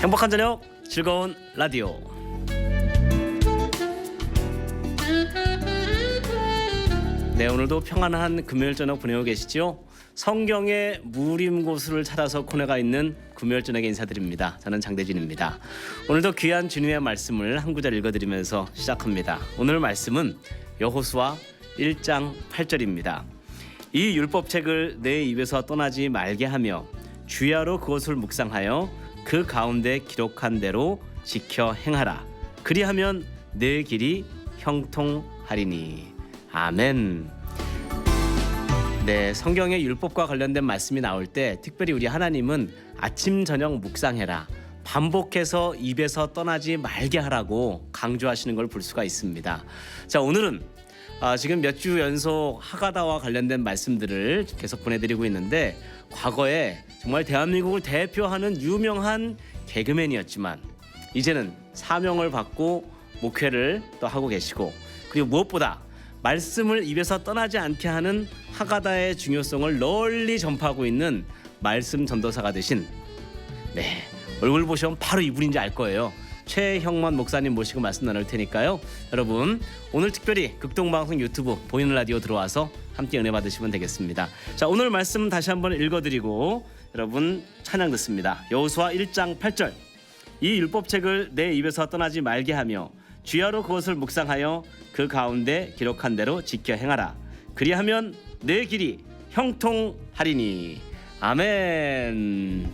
행복한 저녁, 즐거운 라디오. 네, 오늘도 평안한 금요일 저녁 보내고 계시죠? 성경의 무림고수를 찾아서 코너가 있는 금요일 저녁에 인사드립니다. 저는 장대진입니다. 오늘도 귀한 주님의 말씀을 한 구절 읽어드리면서 시작합니다. 오늘 말씀은 여호수아 1장 8절입니다. 이 율법책을 내 입에서 떠나지 말게 하며 주야로 그것을 묵상하여 그 가운데 기록한 대로 지켜 행하라. 그리하면 내 길이 형통하리니. 아멘. 네, 성경의 율법과 관련된 말씀이 나올 때 특별히 우리 하나님은 아침 저녁 묵상해라, 반복해서 입에서 떠나지 말게 하라고 강조하시는 걸 볼 수가 있습니다. 자, 오늘은 지금 몇 주 연속 하가다와 관련된 말씀들을 계속 보내드리고 있는데, 과거에 정말 대한민국을 대표하는 유명한 개그맨이었지만 이제는 사명을 받고 목회를 또 하고 계시고, 그리고 무엇보다 말씀을 입에서 떠나지 않게 하는 하가다의 중요성을 널리 전파하고 있는 말씀 전도사가 되신, 네, 얼굴 보시면 바로 이분인지 알 거예요. 최형만 목사님 모시고 말씀 나눌 테니까요. 여러분, 오늘 특별히 극동방송 유튜브 보이는 라디오 들어와서 함께 은혜 받으시면 되겠습니다. 자, 오늘 말씀 다시 한번 읽어드리고 여러분 찬양 듣습니다. 여호수아 1장 8절. 이 율법책을 내 입에서 떠나지 말게 하며 주야로 그것을 묵상하여 그 가운데 기록한 대로 지켜 행하라. 그리하면 내 길이 형통하리니. 아멘.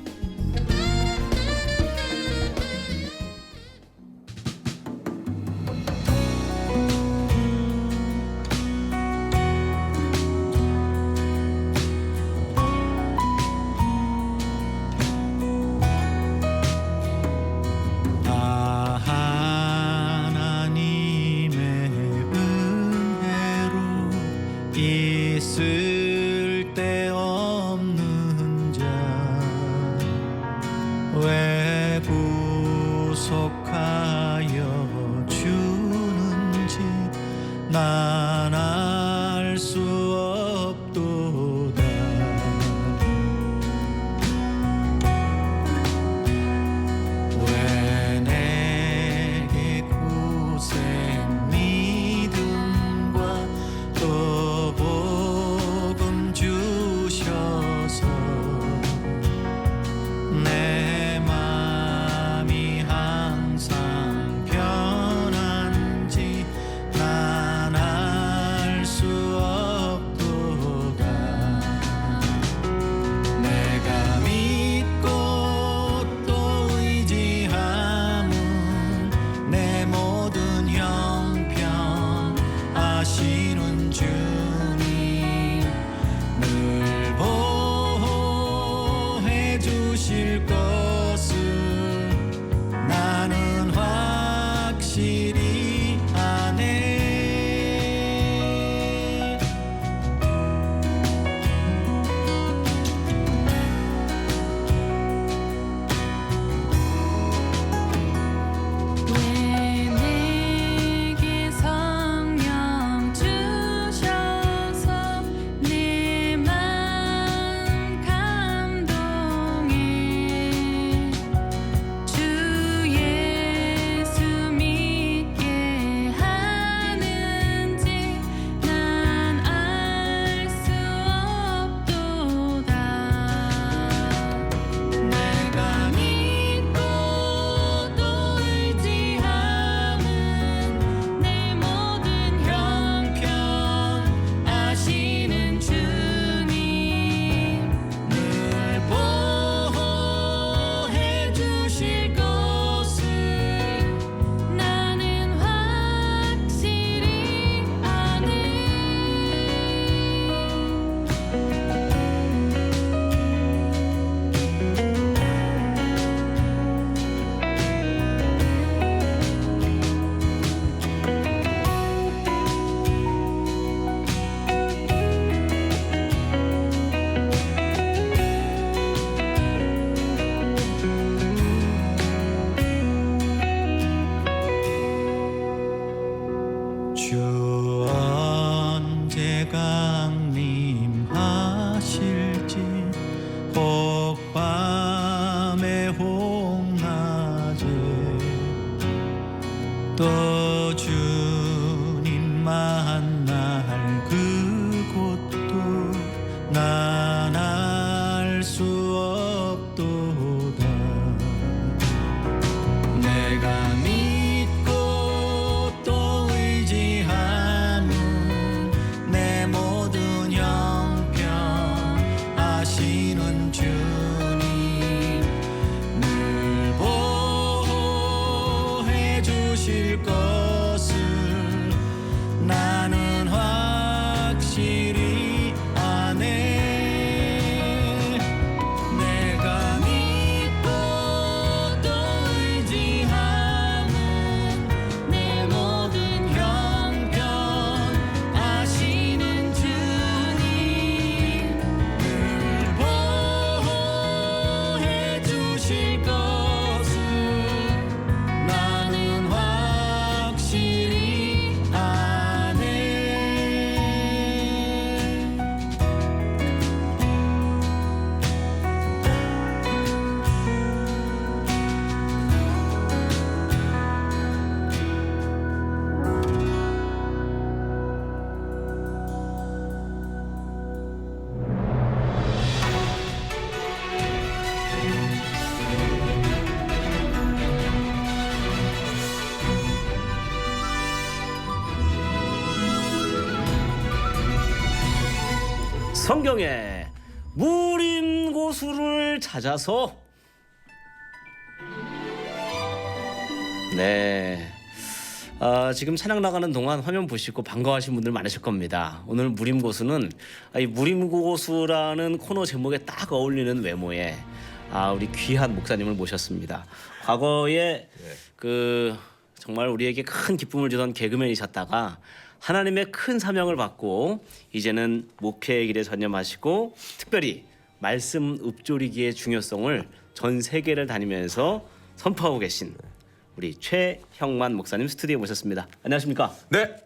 있을 데 없는 자 왜 구속하여 주는지 난 알 수 없도다. 왜 내게 고생 믿음과 또 복음 주셔서 내 맘이 항상 편한지 난 또 주님 만날 그곳도 난 알 수 없도다. 내가 믿고 또 의지함은 내 모든 형편 아시는 주님 늘 보호해 주실 것을 나는 확실히 아네. 내가 믿고 또 의지함은 내 모든 형편 아시는 주님 늘 보호해 주실 것을 나는 확실히 아네. 성경의 무림고수를 찾아서. 네. 지금 찬양 나가는 동안 화면 보시고 반가워하신 분들 많으실 겁니다. 오늘 무림고수는 이 무림고수라는 코너 제목에 딱 어울리는 외모에 우리 귀한 목사님을 모셨습니다. 과거에 그 정말 우리에게 큰 기쁨을 주던 개그맨이셨다가 하나님의 큰 사명을 받고 이제는 목회의 길에 전념하시고 특별히 말씀 읊조리기의 중요성을 전 세계를 다니면서 선포하고 계신 우리 최형만 목사님 스튜디오에 모셨습니다. 안녕하십니까? 네,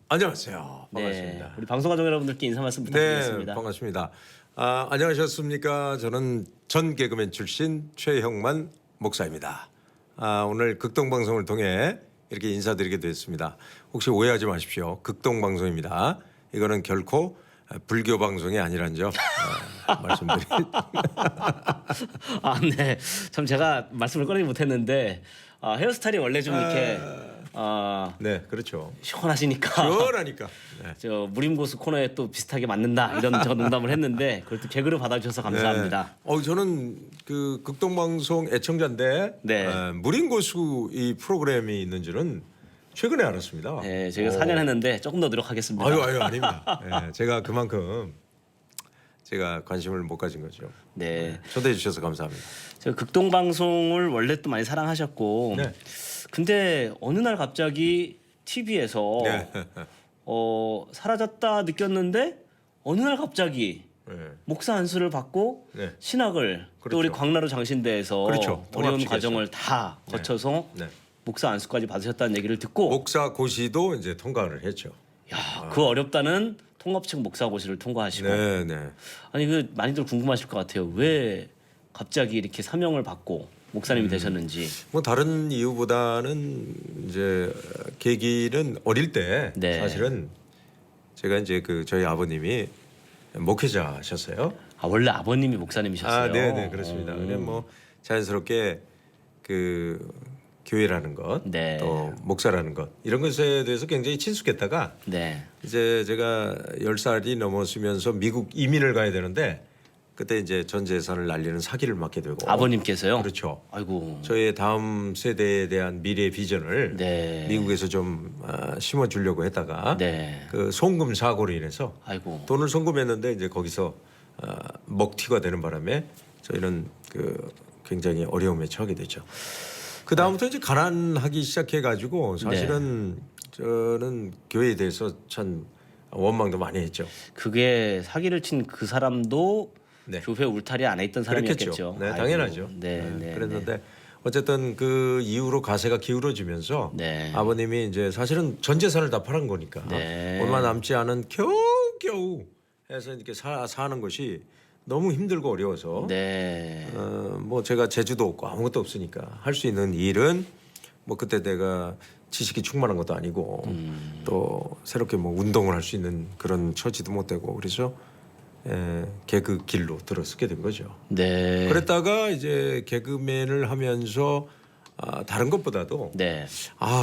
안녕하세요. 반갑습니다. 네, 우리 방송가족 여러분들께 인사 말씀 부탁드리겠습니다. 네, 반갑습니다. 안녕하셨습니까? 저는 전 개그맨 출신 최형만 목사입니다. 오늘 극동방송을 통해 이렇게 인사드리게 됐습니다. 혹시 오해하지 마십시오. 극동방송입니다. 이거는 결코 불교 방송이 아니란 점 말씀드립니다. 네. 참 제가 말씀을 꺼내지 못했는데 헤어스타일이 원래 좀 이렇게 네, 그렇죠. 시원하시니까 시원하니까. 네. 저 무림고수 코너에 또 비슷하게 맞는다 이런 저 농담을 했는데 그걸 또 개그로 받아주셔서 감사합니다. 네. 저는 그 극동방송 애청자인데 네. 무림고수 이 프로그램이 있는 줄은 최근에 알았습니다. 네, 저희가 4년 했는데 조금 더 노력하겠습니다. 아유 아닙니다. 네, 제가 그만큼 제가 관심을 못 가진 거죠. 네, 초대해 주셔서 감사합니다. 저 극동 방송을 원래 또 많이 사랑하셨고, 네. 근데 어느 날 갑자기 TV에서 네. 사라졌다 느꼈는데 어느 날 갑자기 네. 목사 안수를 받고 네. 신학을 또 그렇죠. 우리 광나루 장신대에서 그렇죠. 어려운 통합지겠죠. 과정을 다 거쳐서 네. 목사 안수까지 받으셨다는 얘기를 듣고 목사 고시도 이제 통과를 했죠. 야, 그 어렵다는 통합측 목사 고시를 통과하시고 네, 네. 아니 그 많이들 궁금하실 것 같아요. 왜 갑자기 이렇게 사명을 받고 목사님이 되셨는지. 뭐 다른 이유보다는 이제 계기는 어릴 때 네. 사실은 제가 이제 그 저희 아버님이 목회자셨어요. 원래 아버님이 목사님이셨어요. 네, 네, 그렇습니다. 그냥 뭐 자연스럽게 그 교회라는 것, 네. 또 목사라는 것 이런 것에 대해서 굉장히 친숙했다가 네. 이제 제가 10살이 넘었으면서 미국 이민을 가야 되는데 그때 이제 전 재산을 날리는 사기를 맞게 되고 아버님께서요? 그렇죠. 아이고. 저의 다음 세대에 대한 미래 비전을 네. 미국에서 좀 심어 주려고 했다가 네. 그 송금 사고로 인해서 아이고. 돈을 송금했는데 이제 거기서 먹튀가 되는 바람에 저희는 그 굉장히 어려움에 처하게 됐죠. 그 다음부터 이제 가난하기 시작해 가지고 사실은 저는 교회에 대해서 참 원망도 많이 했죠. 그게 사기를 친 그 사람도 네. 교회 울타리 안에 있던 사람이었겠죠. 그렇겠죠. 네, 아이고. 당연하죠. 네, 네, 그랬는데 어쨌든 그 이후로 가세가 기울어지면서 네. 아버님이 이제 사실은 전 재산을 다 팔은 거니까 네. 얼마 남지 않은 겨우겨우 해서 이렇게 사는 것이 너무 힘들고 어려워서 네. 뭐 제가 재주도 없고 아무것도 없으니까 할 수 있는 일은 뭐 그때 내가 지식이 충만한 것도 아니고 또 새롭게 뭐 운동을 할 수 있는 그런 처지도 못 되고 그래서 개그 길로 들어서게 된 거죠. 네. 그랬다가 이제 개그맨을 하면서 다른 것보다도 네.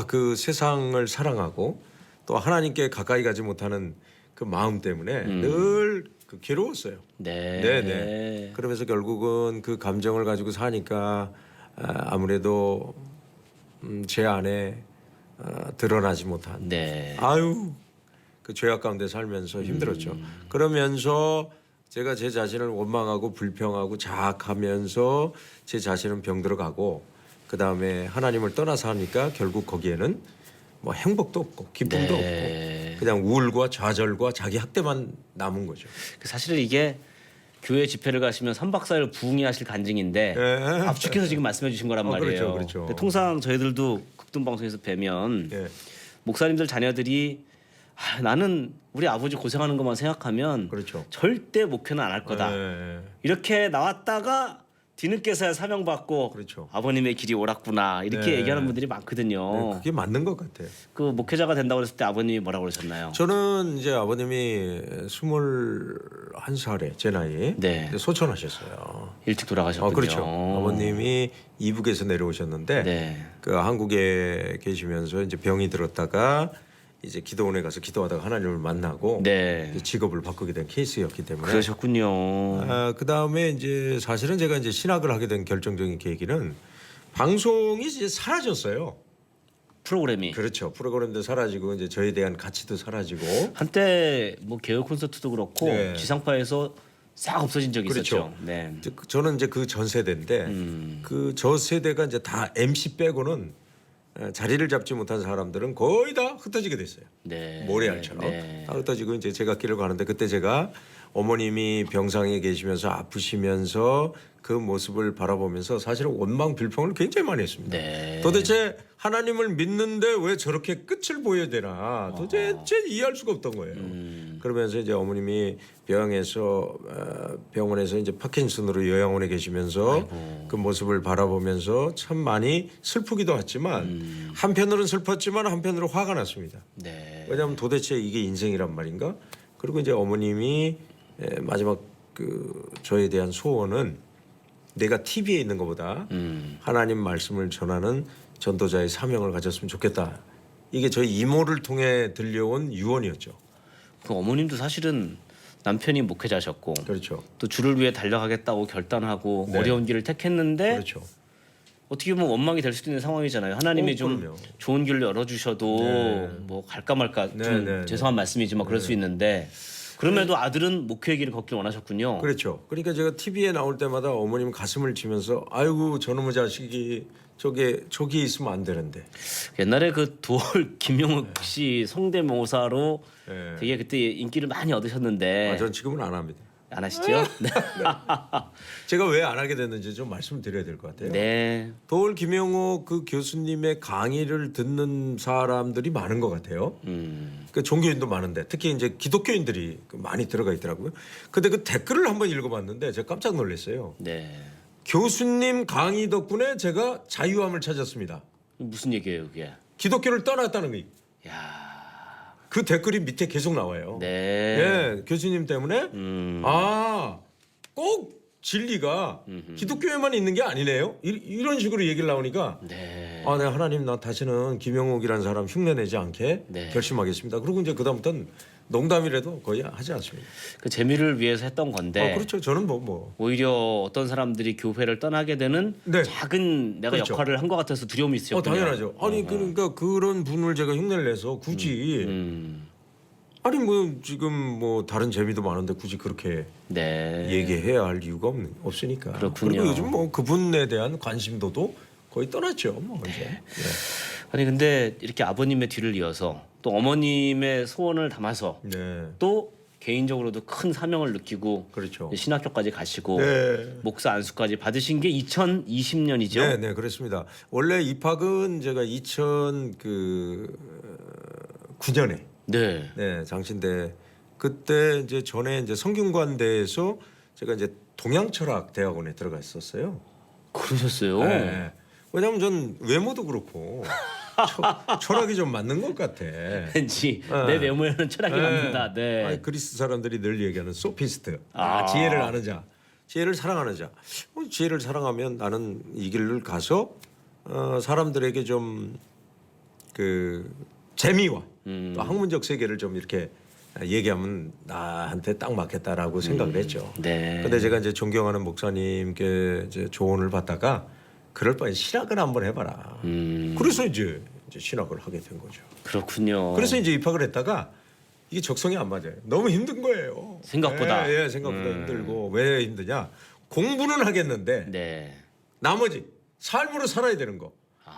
그 세상을 사랑하고 또 하나님께 가까이 가지 못하는 그 마음 때문에 늘 괴로웠어요. 네. 네네. 그러면서 결국은 그 감정을 가지고 사니까 아무래도 제 안에 드러나지 못한 네. 그 죄악 가운데 살면서 힘들었죠. 그러면서 제가 제 자신을 원망하고 불평하고 자학하면서 제 자신은 병들어가고 그 다음에 하나님을 떠나서 하니까 결국 거기에는 뭐 행복도 없고 기쁨도 네. 없고 그냥 우울과 좌절과 자기 학대만 남은 거죠. 사실 이게 교회 집회를 가시면 3박 4일 부흥회하실 간증인데 압축해서 지금 말씀해 주신 거란 말이에요. 그렇죠. 근데 통상 저희들도 극동 방송에서 뵈면 네. 목사님들 자녀들이 나는 우리 아버지 고생하는 것만 생각하면 그렇죠. 절대 목회는 안 할 거다. 네. 이렇게 나왔다가 뒤늦게서야 사명받고 그렇죠. 아버님의 길이 옳았구나 이렇게 네. 얘기하는 분들이 많거든요. 그게 맞는 것 같아요. 그 목회자가 된다고 그랬을 때 아버님이 뭐라고 그러셨나요? 저는 이제 아버님이 21살에 제 나이 네. 소천하셨어요. 일찍 돌아가셨군요. 그렇죠. 아버님이 이북에서 내려오셨는데 네. 그 한국에 계시면서 이제 병이 들었다가 이제 기도원에 가서 기도하다가 하나님을 만나고 네. 이제 직업을 바꾸게 된 케이스였기 때문에 그러셨군요. 그 다음에 이제 사실은 제가 이제 신학을 하게 된 결정적인 계기는 방송이 이제 사라졌어요. 프로그램이 그렇죠. 프로그램도 사라지고 이제 저에 대한 가치도 사라지고 한때 뭐 개혁 콘서트도 그렇고 네. 지상파에서 싹 없어진 적이 그렇죠. 있었죠. 네. 저는 이제 그 전 세대인데 그 저 세대가 이제 다 MC 빼고는 자리를 잡지 못한 사람들은 거의 다 흩어지게 됐어요. 네. 모래알처럼 네. 다 흩어지고 이제 제가 길을 가는데 그때 제가 어머님이 병상에 계시면서 아프시면서 그 모습을 바라보면서 사실은 원망 불평을 굉장히 많이 했습니다. 네. 도대체 하나님을 믿는데 왜 저렇게 끝을 보여야 되나 도대체 이해할 수가 없던 거예요. 그러면서 이제 어머님이 병원에서 이제 파킨슨으로 요양원에 계시면서 그 모습을 바라보면서 참 많이 슬프기도 했지만 한편으로는 슬펐지만 한편으로 화가 났습니다. 네. 왜냐하면 도대체 이게 인생이란 말인가? 그리고 이제 어머님이 마지막 그 저에 대한 소원은 내가 TV에 있는 것보다 하나님 말씀을 전하는 전도자의 사명을 가졌으면 좋겠다. 이게 저희 이모를 통해 들려온 유언이었죠. 그 어머님도 사실은 남편이 목회자셨고 그렇죠. 또 주를 위해 달려가겠다고 결단하고 네. 어려운 길을 택했는데 그렇죠. 어떻게 보면 원망이 될 수도 있는 상황이잖아요. 하나님이 좀 그럼요. 좋은 길로 열어주셔도 네. 뭐 갈까 말까 좀 네, 네, 죄송한 말씀이지만 그럴 수 있는데 그럼에도 아들은 목회의 길을 걷길 원하셨군요. 그렇죠. 그러니까 제가 TV에 나올 때마다 어머님 가슴을 치면서 아이고 저놈의 자식이 저기 있으면 안 되는데. 옛날에 그 도월 김용욱 씨 성대모사로 네. 되게 그때 인기를 많이 얻으셨는데 전 지금은 안 합니다. 안 하시죠? 네. 제가 왜 안 하게 됐는지 좀 말씀을 드려야 될 것 같아요. 네. 도울 김영호 그 교수님의 강의를 듣는 사람들이 많은 것 같아요. 그 종교인도 많은데 특히 이제 기독교인들이 많이 들어가 있더라고요. 근데 그 댓글을 한번 읽어봤는데 제가 깜짝 놀랐어요. 네. 교수님 강의 덕분에 제가 자유함을 찾았습니다. 무슨 얘기예요, 그게? 기독교를 떠났다는 거. 야. 그 댓글이 밑에 계속 나와요. 네. 예, 교수님 때문에 꼭 진리가 기독교에만 있는 게 아니네요. 이런 식으로 얘기를 나오니까 네. 네 하나님 나 다시는 김영옥이라는 사람 흉내내지 않게 네. 결심하겠습니다. 그리고 이제 그다음부터는 농담이라도 거의 하지 않습니다. 그 재미를 위해서 했던 건데 그렇죠. 저는 뭐 오히려 어떤 사람들이 교회를 떠나게 되는 네. 작은 내가 그렇죠. 역할을 한 것 같아서 두려움이 있었군요. 당연하죠. 아니 그러니까 그런 분을 제가 흉내를 내서 굳이 아니 뭐 지금 뭐 다른 재미도 많은데 굳이 그렇게 네. 얘기해야 할 이유가 없으니까. 그렇군요. 그리고 요즘 뭐 그분에 대한 관심도도 거의 떠났죠. 뭐 이제. 네. 아니 근데 이렇게 아버님의 뒤를 이어서 또 어머님의 소원을 담아서 네. 또 개인적으로도 큰 사명을 느끼고 그렇죠. 신학교까지 가시고 네. 목사 안수까지 받으신 게 2020년이죠. 네, 네, 그렇습니다. 원래 입학은 제가 2009년에 네. 네, 장신대 그때 이제 전에 이제 성균관대에서 제가 이제 동양철학 대학원에 들어갔었어요. 그러셨어요. 네. 왜냐하면 전 외모도 그렇고 철학이 좀 맞는 것 같아. 왠지 내 외모에는 철학이 맞는다. 네. 아니, 그리스 사람들이 늘 얘기하는 소피스트. 아. 지혜를 아는 자, 지혜를 사랑하는 자. 지혜를 사랑하면 나는 이 길을 가서 사람들에게 좀 그 재미와 또 학문적 세계를 좀 이렇게 얘기하면 나한테 딱 맞겠다라고 생각을 했죠. 네. 근데 제가 이제 존경하는 목사님께 이제 조언을 받다가 그럴 바에 신학을 한번 해봐라. 그래서 이제 신학을 하게 된 거죠. 그렇군요. 그래서 이제 입학을 했다가 이게 적성이 안 맞아요. 너무 힘든 거예요. 생각보다. 예, 생각보다 힘들고 왜 힘드냐? 공부는 하겠는데 네. 나머지 삶으로 살아야 되는 거.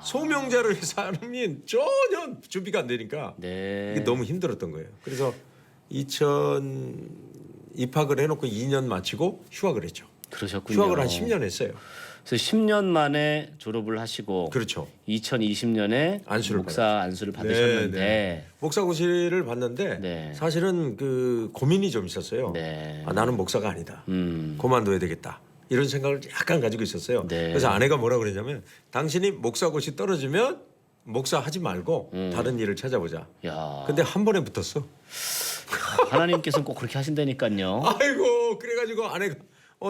소명자를 삶이 전혀 준비가 안 되니까 네. 이게 너무 힘들었던 거예요. 그래서 2000 입학을 해놓고 2년 마치고 휴학을 했죠. 그러셨군요. 휴학을 한 10년 했어요. 그래서 10년 만에 졸업을 하시고 그렇죠. 2020년에 안수를 목사 안수를 받으셨는데 네. 목사고시를 봤는데 네. 사실은 그 고민이 좀 있었어요. 네. 아, 나는 목사가 아니다. 그만둬야 되겠다. 이런 생각을 약간 가지고 있었어요. 네. 그래서 아내가 뭐라 그러냐면 당신이 목사고시 떨어지면 목사 하지 말고 다른 일을 찾아보자. 야. 근데 한 번에 붙었어. 하나님께서는 꼭 그렇게 하신다니까요. 아이고 그래가지고 아내가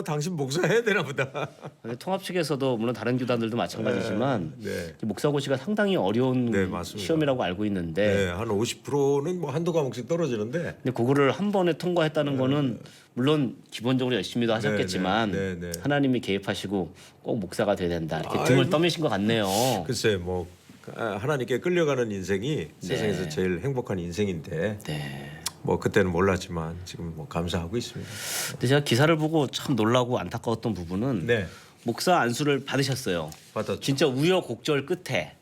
당신 목사 해야 되나 보다. 근데 통합 측에서도 물론 다른 교단들도 마찬가지지만 네. 목사고시가 상당히 어려운 네, 맞습니다. 시험이라고 알고 있는데 네, 한 50%는 뭐 한두 과목씩 떨어지는데 근데 그거를 한 번에 통과했다는 거는 물론 기본적으로 열심히도 하셨겠지만 네, 네, 네. 하나님이 개입하시고 꼭 목사가 돼야 된다 이렇게 아이고. 등을 떠미신 것 같네요. 글쎄 뭐 하나님께 끌려가는 인생이 세상에서 제일 행복한 인생인데 네. 뭐 그때는 몰랐지만 지금 뭐 감사하고 있습니다. 근데 제가 기사를 보고 참 놀라고 안타까웠던 부분은 네, 목사 안수를 받으셨어요. 받았죠. 진짜 우여곡절 끝에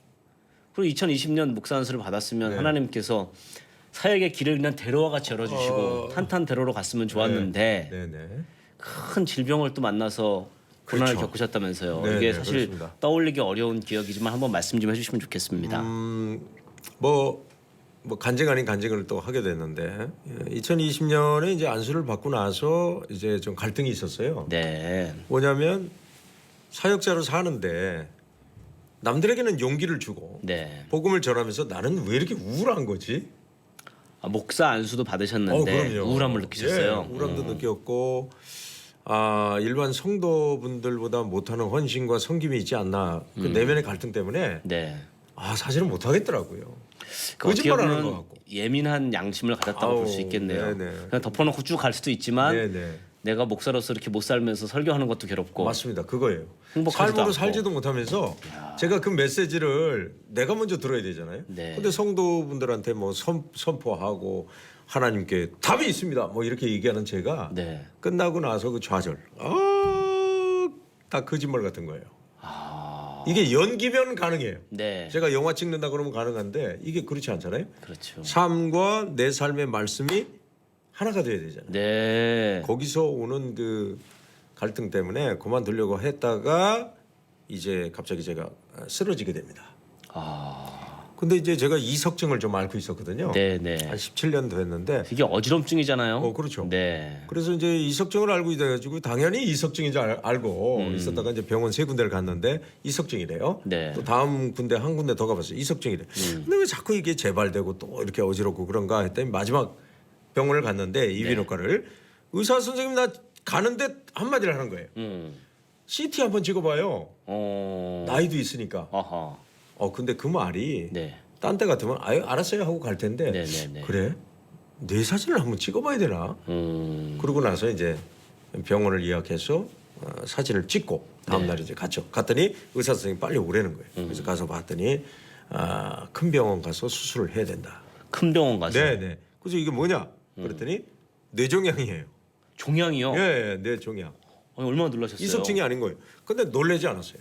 그리고 2020년 목사 안수를 받았으면 네. 하나님께서 사역의 길을 그냥 대로와 같이 열어주시고 탄탄 대로로 갔으면 좋았는데 네, 네. 큰 질병을 또 만나서 고난을 그렇죠. 겪으셨다면서요. 네, 이게 네, 사실 그렇습니다. 떠올리기 어려운 기억이지만 한번 말씀 좀 해주시면 좋겠습니다. 뭐 간증 아닌 간증을 또 하게 됐는데 2020년에 이제 안수를 받고 나서 이제 좀 갈등이 있었어요. 네, 뭐냐면 사역자로 사는데 남들에게는 용기를 주고 네. 복음을 전하면서 나는 왜 이렇게 우울한 거지? 아, 목사 안수도 받으셨는데 그럼요. 우울함을 느끼셨어요. 예, 우울함도 느꼈고 일반 성도분들보다 못하는 헌신과 섬김이 있지 않나 그 내면의 갈등 때문에 네. 사실은 못하겠더라고요. 그 어떻게 거짓말하는 보면 것 같고. 예민한 양심을 가졌다고 볼 수 아우, 있겠네요. 네네. 그냥 덮어놓고 쭉 갈 수도 있지만 네네. 내가 목사로서 이렇게 못 살면서 설교하는 것도 괴롭고 맞습니다. 그거예요. 행복하지도 삶으로 않고. 살지도 못하면서 제가 그 메시지를 내가 먼저 들어야 되잖아요. 네. 근데 성도분들한테 뭐 선포하고 하나님께 답이 있습니다. 뭐 이렇게 얘기하는 제가 네. 끝나고 나서 그 좌절. 다 거짓말 같은 거예요. 이게 연기면 가능해요. 네. 제가 영화 찍는다 그러면 가능한데 이게 그렇지 않잖아요. 그렇죠. 삶과 내 삶의 말씀이 하나가 돼야 되잖아요. 네. 거기서 오는 그 갈등 때문에 그만두려고 했다가 이제 갑자기 제가 쓰러지게 됩니다. 근데 이제 제가 이석증을 좀 앓고 있었거든요. 네네. 한 17년 됐는데 이게 어지럼증이잖아요. 그렇죠. 네. 그래서 이제 이석증을 알고 있어가지고 당연히 이석증인 줄 알고 있었다가 이제 병원 3군데를 갔는데 이석증이래요. 네. 또 다음 군데 한 군데 더 가봤어요. 이석증이래. 근데 왜 자꾸 이게 재발되고 또 이렇게 어지럽고 그런가 했더니 마지막 병원을 갔는데 이비인후과를 의사 선생님 나 가는데 한마디를 하는 거예요. CT 한번 찍어봐요. 나이도 있으니까. 아하. 근데 그 말이 네. 딴 데 같으면 알았어요 하고 갈 텐데 네네네. 그래? 뇌 사진을 한번 찍어봐야 되나? 그러고 나서 이제 병원을 예약해서 사진을 찍고 다음 날 이제 갔죠. 갔더니 의사 선생님 빨리 오라는 거예요. 그래서 가서 봤더니 큰 병원 가서 수술을 해야 된다. 큰 병원 가서. 네네. 그래서 이게 뭐냐? 그랬더니 뇌종양이에요. 종양이요? 예, 뇌종양. 얼마나 놀라셨어요? 이석증이 아닌 거예요. 근데 놀라지 않았어요.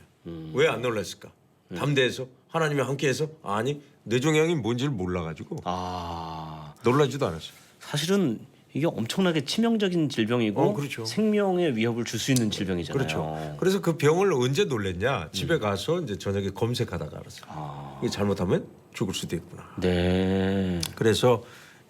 왜 안 놀랐을까? 담대해서 하나님이 함께해서 아니 뇌종양이 뭔지를 몰라가지고 놀라지도 않았어요. 사실은 이게 엄청나게 치명적인 질병이고 그렇죠. 생명의 위협을 줄 수 있는 질병이잖아요. 그렇죠. 그래서 그 병을 언제 놀랬냐? 집에 가서 이제 저녁에 검색하다가 알았어요. 이게 잘못하면 죽을 수도 있구나. 네. 그래서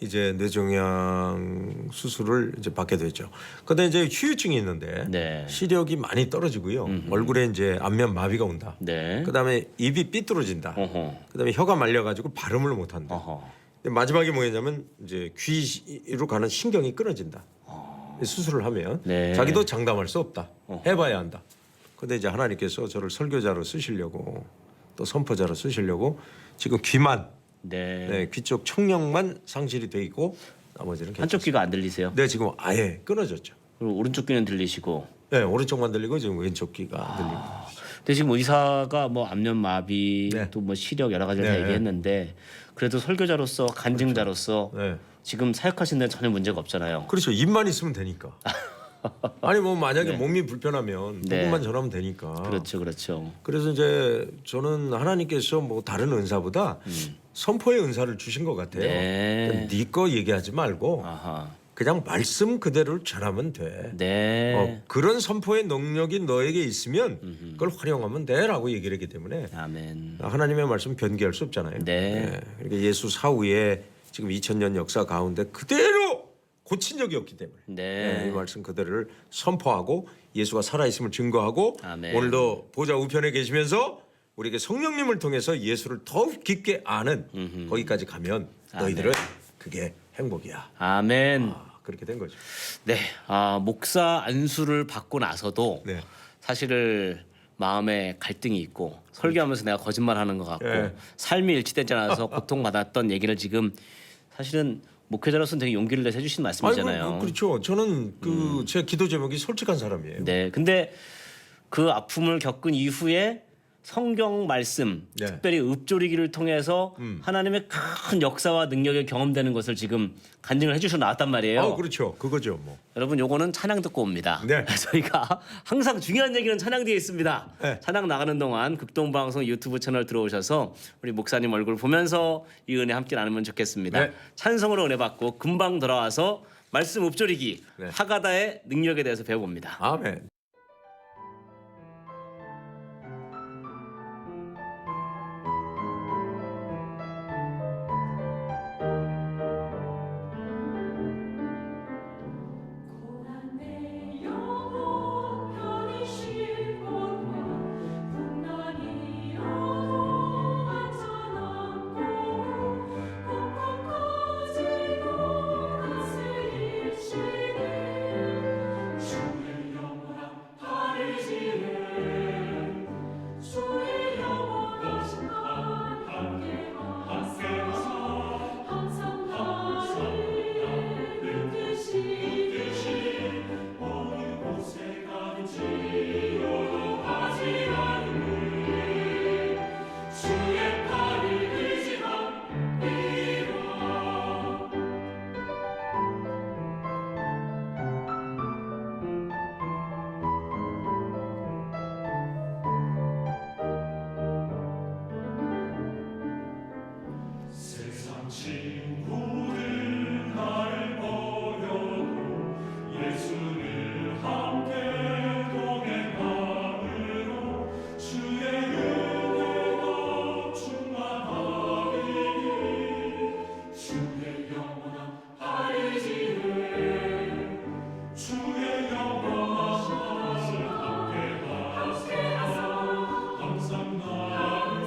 이제 뇌종양 수술을 이제 받게 됐죠. 근데 이제 후유증이 있는데 네. 시력이 많이 떨어지고요. 얼굴에 이제 안면 마비가 온다. 네. 그다음에 입이 삐뚤어진다. 어허. 그다음에 혀가 말려가지고 발음을 못한다. 어허. 근데 마지막에 뭐였냐면 이제 귀로 가는 신경이 끊어진다. 수술을 하면 네. 자기도 장담할 수 없다. 해봐야 한다. 근데 이제 하나님께서 저를 설교자로 쓰시려고 또 선포자로 쓰시려고 지금 귀만 네. 네, 귀 쪽 청력만 상실이 돼 있고 나머지는 한쪽 귀가 안 들리세요? 네, 지금 아예 끊어졌죠. 그리고 오른쪽 귀는 들리시고. 네, 오른쪽만 들리고 지금 왼쪽 귀가 안 들리고. 근데 지금 의사가 뭐 안면 마비 네. 또 뭐 시력 여러 가지를 다 네. 얘기했는데 그래도 설교자로서 간증자로서 네. 지금 사역하시는 데 전혀 문제가 없잖아요. 그렇죠. 입만 있으면 되니까. 아니 뭐 만약에 네. 몸이 불편하면 네. 복음만 전하면 되니까. 그렇죠, 그렇죠. 그래서 이제 저는 하나님께서 뭐 다른 은사보다 선포의 은사를 주신 것 같아요. 네. 네 거 얘기하지 말고 아하. 그냥 말씀 그대로를 전하면 돼. 네. 그런 선포의 능력이 너에게 있으면 그걸 활용하면 돼라고 얘기를 했기 때문에 아멘. 하나님의 말씀 변기할 수 없잖아요. 네. 그러니까 예수 사후에 지금 2000년 역사 가운데 그대로 고친 적이 없기 때문에 네. 이 말씀 그대로를 선포하고 예수가 살아있음을 증거하고 아멘. 오늘도 보좌 우편에 계시면서 우리에게 성령님을 통해서 예수를 더욱 깊게 아는 거기까지 가면 너희들은 그게 행복이야. 아멘. 그렇게 된 거죠. 네. 목사 안수를 받고 나서도 네. 사실은 마음에 갈등이 있고 설교하면서 내가 거짓말하는 것 같고 네. 삶이 일치되지 않아서 고통받았던 얘기를 지금 사실은 목회자로서는 되게 용기를 내서 해주신 말씀이잖아요. 아이고, 그렇죠. 저는 제 기도 제목이 솔직한 사람이에요. 네. 근데 그 아픔을 겪은 이후에 성경 말씀, 네. 특별히 읊조리기를 통해서 하나님의 큰 역사와 능력이 경험되는 것을 지금 간증을 해주셔 나왔단 말이에요. 그렇죠. 그거죠. 뭐. 여러분 요거는 찬양 듣고 옵니다. 네. 저희가 항상 중요한 얘기는 찬양 뒤에 있습니다. 네. 찬양 나가는 동안 극동방송 유튜브 채널 들어오셔서 우리 목사님 얼굴 보면서 이 은혜 함께 나누면 좋겠습니다. 네. 찬송으로 은혜 받고 금방 돌아와서 말씀 읊조리기 네. 하가다의 능력에 대해서 배워봅니다. 아멘. 고난 내 영혼 편히 쉴 곳과 풍랑이어도 안전한 곳 ук어지고 다스릴 시니 주의 영원한 달을 지내 주의 영원하신 날 함께 하사 항상 나를 붙드시 어느 곳에 가든지 요동하지 않으니 주의 팔을 의지함이라 세상 친구들 나를 버려도 예수를 함께 동행함으로 주의 은혜가 충만하리니 주의 영원한 팔을 지내 주의 영원한 것을 함께 하사 항상 나를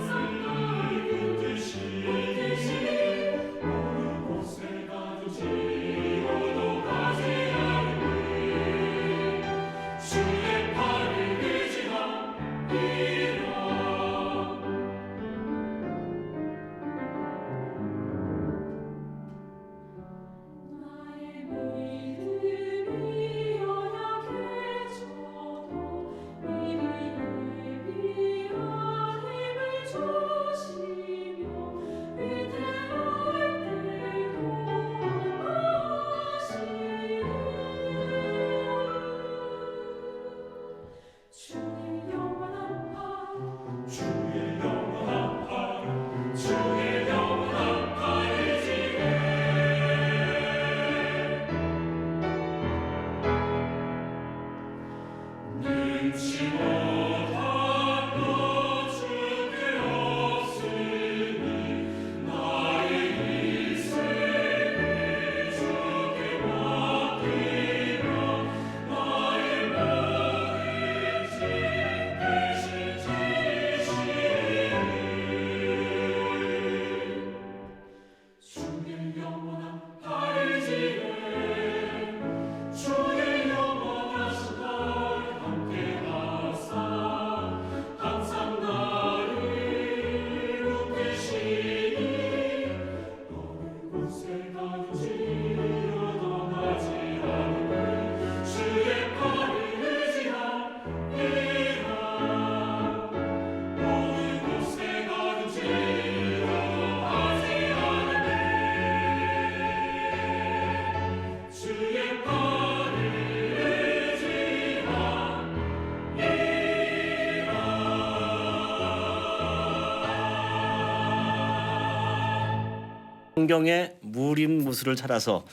붙드시 어느 곳에 가든지 요동하지 않으니 주의 팔을 의지함이라 나의 믿음이 연약해져도 미리 예비한 힘을 주시며 위대할 때도 하시네 주의 영원한 팔 주의 영원한 팔 주의 영원한 팔을 능치 못한 것 주께 없으니 나의 인생에 성경의 무림무수를 찾아서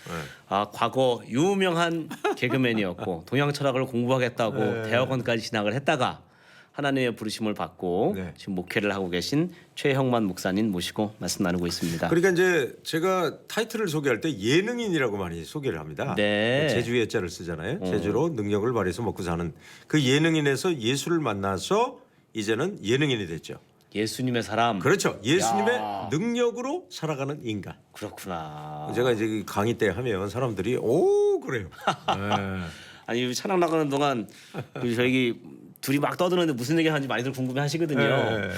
과거 유명한 개그맨이었고 동양 철학을 공부하겠다고 대학원까지 진학을 했다가 하나님의 부르심을 받고 네. 지금 목회를 하고 계신 최형만 목사님 모시고 말씀 나누고 있습니다. 그러니까 이제 제가 타이틀을 소개할 때 예능인이라고 많이 소개를 합니다. 네. 제주의 자를 쓰잖아요. 제주로 능력을 발휘해서 먹고 사는 그 예능인에서 예수를 만나서 이제는 예능인이 됐죠. 예수님의 사람. 그렇죠. 예수님의 야. 능력으로 살아가는 인간. 그렇구나. 제가 이제 강의 때 하면 사람들이 오 그래요. 네. 아니 찬양 나가는 동안 저희 둘이 막 떠드는데 무슨 얘기 하는지 많이들 궁금해하시거든요. 네.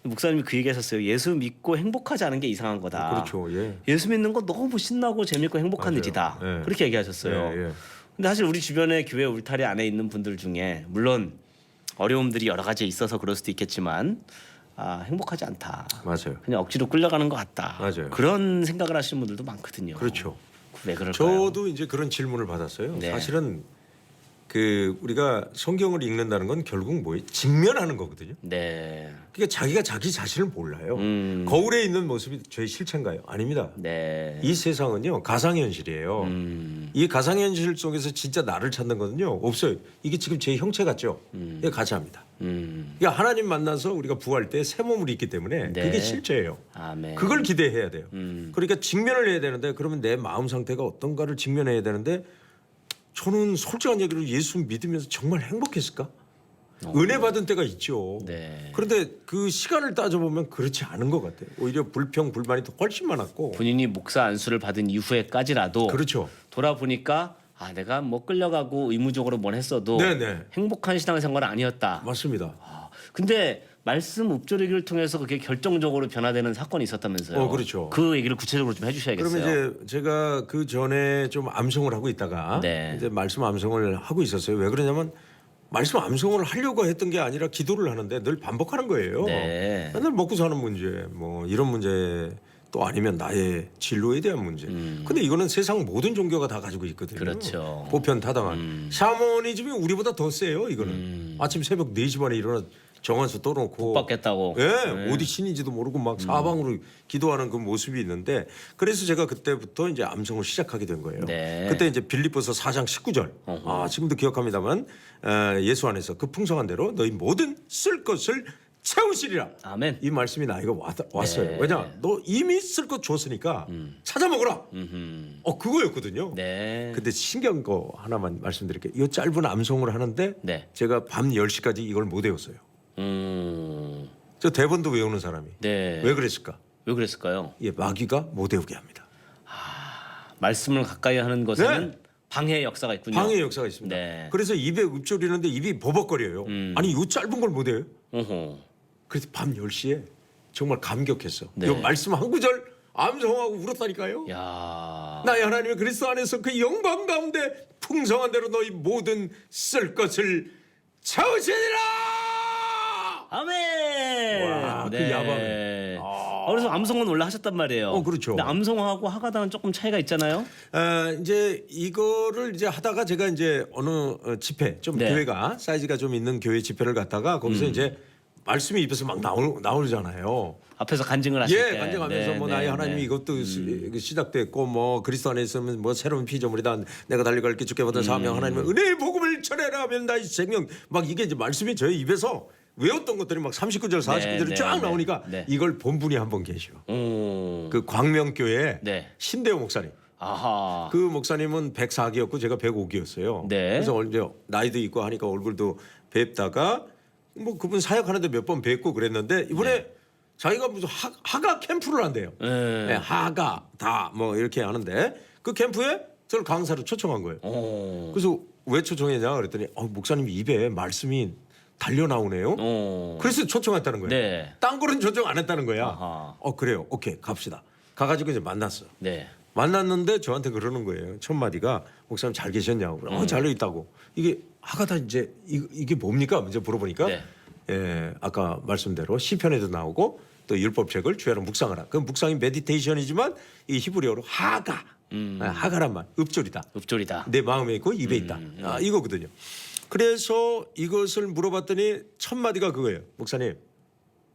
목사님이 그 얘기하셨어요. 예수 믿고 행복하지 않은 게 이상한 거다. 그렇죠. 예. 예수 믿는 거 너무 신나고 재밌고 행복한 맞아요. 일이다. 예. 그렇게 얘기하셨어요. 예, 예. 근데 사실 우리 주변에 교회 울타리 안에 있는 분들 중에 물론 어려움들이 여러 가지 있어서 그럴 수도 있겠지만 행복하지 않다. 맞아요. 그냥 억지로 끌려가는 것 같다. 맞아요. 그런 생각을 하시는 분들도 많거든요. 그렇죠. 왜 그럴까요? 저도 이제 그런 질문을 받았어요. 네. 사실은 그 우리가 성경을 읽는다는 건 결국 뭐예요? 직면하는 거거든요. 네. 그러니까 자기가 자기 자신을 몰라요. 거울에 있는 모습이 저의 실체인가요? 아닙니다. 네. 이 세상은요 가상현실이에요. 이 가상현실 속에서 진짜 나를 찾는 거는요 없어요. 이게 지금 제 형체 같죠? 이게 가짜입니다. 그러니까 하나님 만나서 우리가 부활 때 새 몸을 입기 때문에 네. 그게 실제예요. 아멘. 그걸 기대해야 돼요. 그러니까 직면을 해야 되는데 그러면 내 마음 상태가 어떤가를 직면해야 되는데 저는 솔직한 얘기로 예수 믿으면서 정말 행복했을까? 은혜 받은 때가 있죠. 네. 그런데 그 시간을 따져보면 그렇지 않은 것 같아요. 오히려 불평 불만이 더 훨씬 많았고. 본인이 목사 안수를 받은 이후에까지라도 그렇죠. 돌아보니까 내가 뭐 끌려가고 의무적으로 뭘 했어도 네네. 행복한 신앙생활은 아니었다. 맞습니다. 근데 말씀 읊조리기를 통해서 그게 결정적으로 변화되는 사건이 있었다면서요. 그렇죠. 그 얘기를 구체적으로 좀 해주셔야겠어요. 그러면 이제 제가 그 전에 좀 암송을 하고 있다가 네. 이제 말씀 암송을 하고 있었어요. 왜 그러냐면 말씀 암송을 하려고 했던 게 아니라 기도를 하는데 늘 반복하는 거예요. 네. 맨날 먹고 사는 문제, 뭐 이런 문제 또 아니면 나의 진로에 대한 문제. 근데 이거는 세상 모든 종교가 다 가지고 있거든요. 그렇죠. 보편타당한. 샤머니즘이 우리보다 더 세요. 이거는 아침 새벽 4시 반에 일어나 정한수 떠놓고 받겠다고. 예, 어디 신인지도 모르고 막 사방으로 기도하는 그 모습이 있는데 그래서 제가 그때부터 이제 암송을 시작하게 된 거예요. 네. 그때 이제 빌립보서 4장 19절. 지금도 기억합니다만 예수 안에서 그 풍성한 대로 너희 모든 쓸 것을 채우시리라. 아멘. 이 말씀이 나이가 왔어요. 네. 왜냐? 너 이미 쓸 것 줬으니까 찾아 먹어라. 그거였거든요. 네. 근데 신기한 거 하나만 말씀드릴게요. 이 짧은 암송을 하는데 네. 제가 밤 10시까지 이걸 못 외웠어요. 저 대본도 외우는 사람이. 네. 왜 그랬을까? 왜 그랬을까요? 예, 마귀가 못 외우게 합니다. 말씀을 가까이 하는 것에는 네. 방해의 역사가 있군요. 방해 역사가 있습니다. 네. 그래서 입에 읊조리는데 입이 버벅거려요. 아니 이 짧은 걸 못 외워요? 어허. 그래서 밤 10시에 정말 감격했어. 네. 이 말씀 한 구절 암송하고 울었다니까요. 야. 나의 하나님의 그리스도 안에서 그 영광 가운데 풍성한 대로 너희 모든 쓸 것을 채우시리라. 아멘. 와, 그 야방에. 그래서 암송은 원래 하셨단 말이에요. 그렇죠. 근데 암송하고 하가다는 조금 차이가 있잖아요. 이제 이거를 이제 하다가 제가 이제 어느 집회 좀 네. 교회가 사이즈가 좀 있는 교회 집회를 갔다가 거기서 이제 말씀이 입에서 막 나오잖아요. 앞에서 간증을 하실 때. 간증하면서 네, 뭐 네, 나의 하나님이 네. 이것도 시작됐고 뭐 그리스도 안에 있으면 뭐 새로운 피조물이다. 내가 달려갈 길 주께 받은 사명 하나님의 은혜의 복음을 전해라 하면 나의 생명 막 이게 이제 말씀이 저희 입에서 외웠던 것들이 막 39절 49절이 네, 쫙 네, 나오니까 네. 이걸 본 분이 한 분 계셔. 그 광명교회 네. 신대호 목사님. 아하. 그 목사님은 104기였고 제가 105기였어요. 네. 그래서 이제 나이도 있고 하니까 얼굴도 뵙다가 뭐 그분 사역하는데 몇 번 뵙고 그랬는데 이번에 자기가 무슨 하가 캠프를 한대요. 네. 네, 하가 다 뭐 이렇게 하는데 그 캠프에 저를 강사로 초청한 거예요. 그래서 왜 초청했냐 그랬더니 목사님 입에 말씀이 달려 나오네요. 그래서 초청했다는 거예요. 네. 딴 거는 초청 안 했다는 거야. 아하. 그래요. 오케이 갑시다. 가가지고 이제 만났어. 네. 만났는데 저한테 그러는 거예요. 첫 마디가 목사님 잘 계셨냐고. 잘 있다고. 이게 하가다 이제 이게 뭡니까? 이제 물어보니까 네. 예, 아까 말씀대로 시편에도 나오고 또 율법책을 주야로 묵상하라. 그 묵상이 메디테이션이지만 이 히브리어로 하가. 하가란 말. 읊조리다. 읊조리다. 내 마음에 있고 입에 있다. 이거거든요. 그래서 이것을 물어봤더니 첫 마디가 그거예요. 목사님,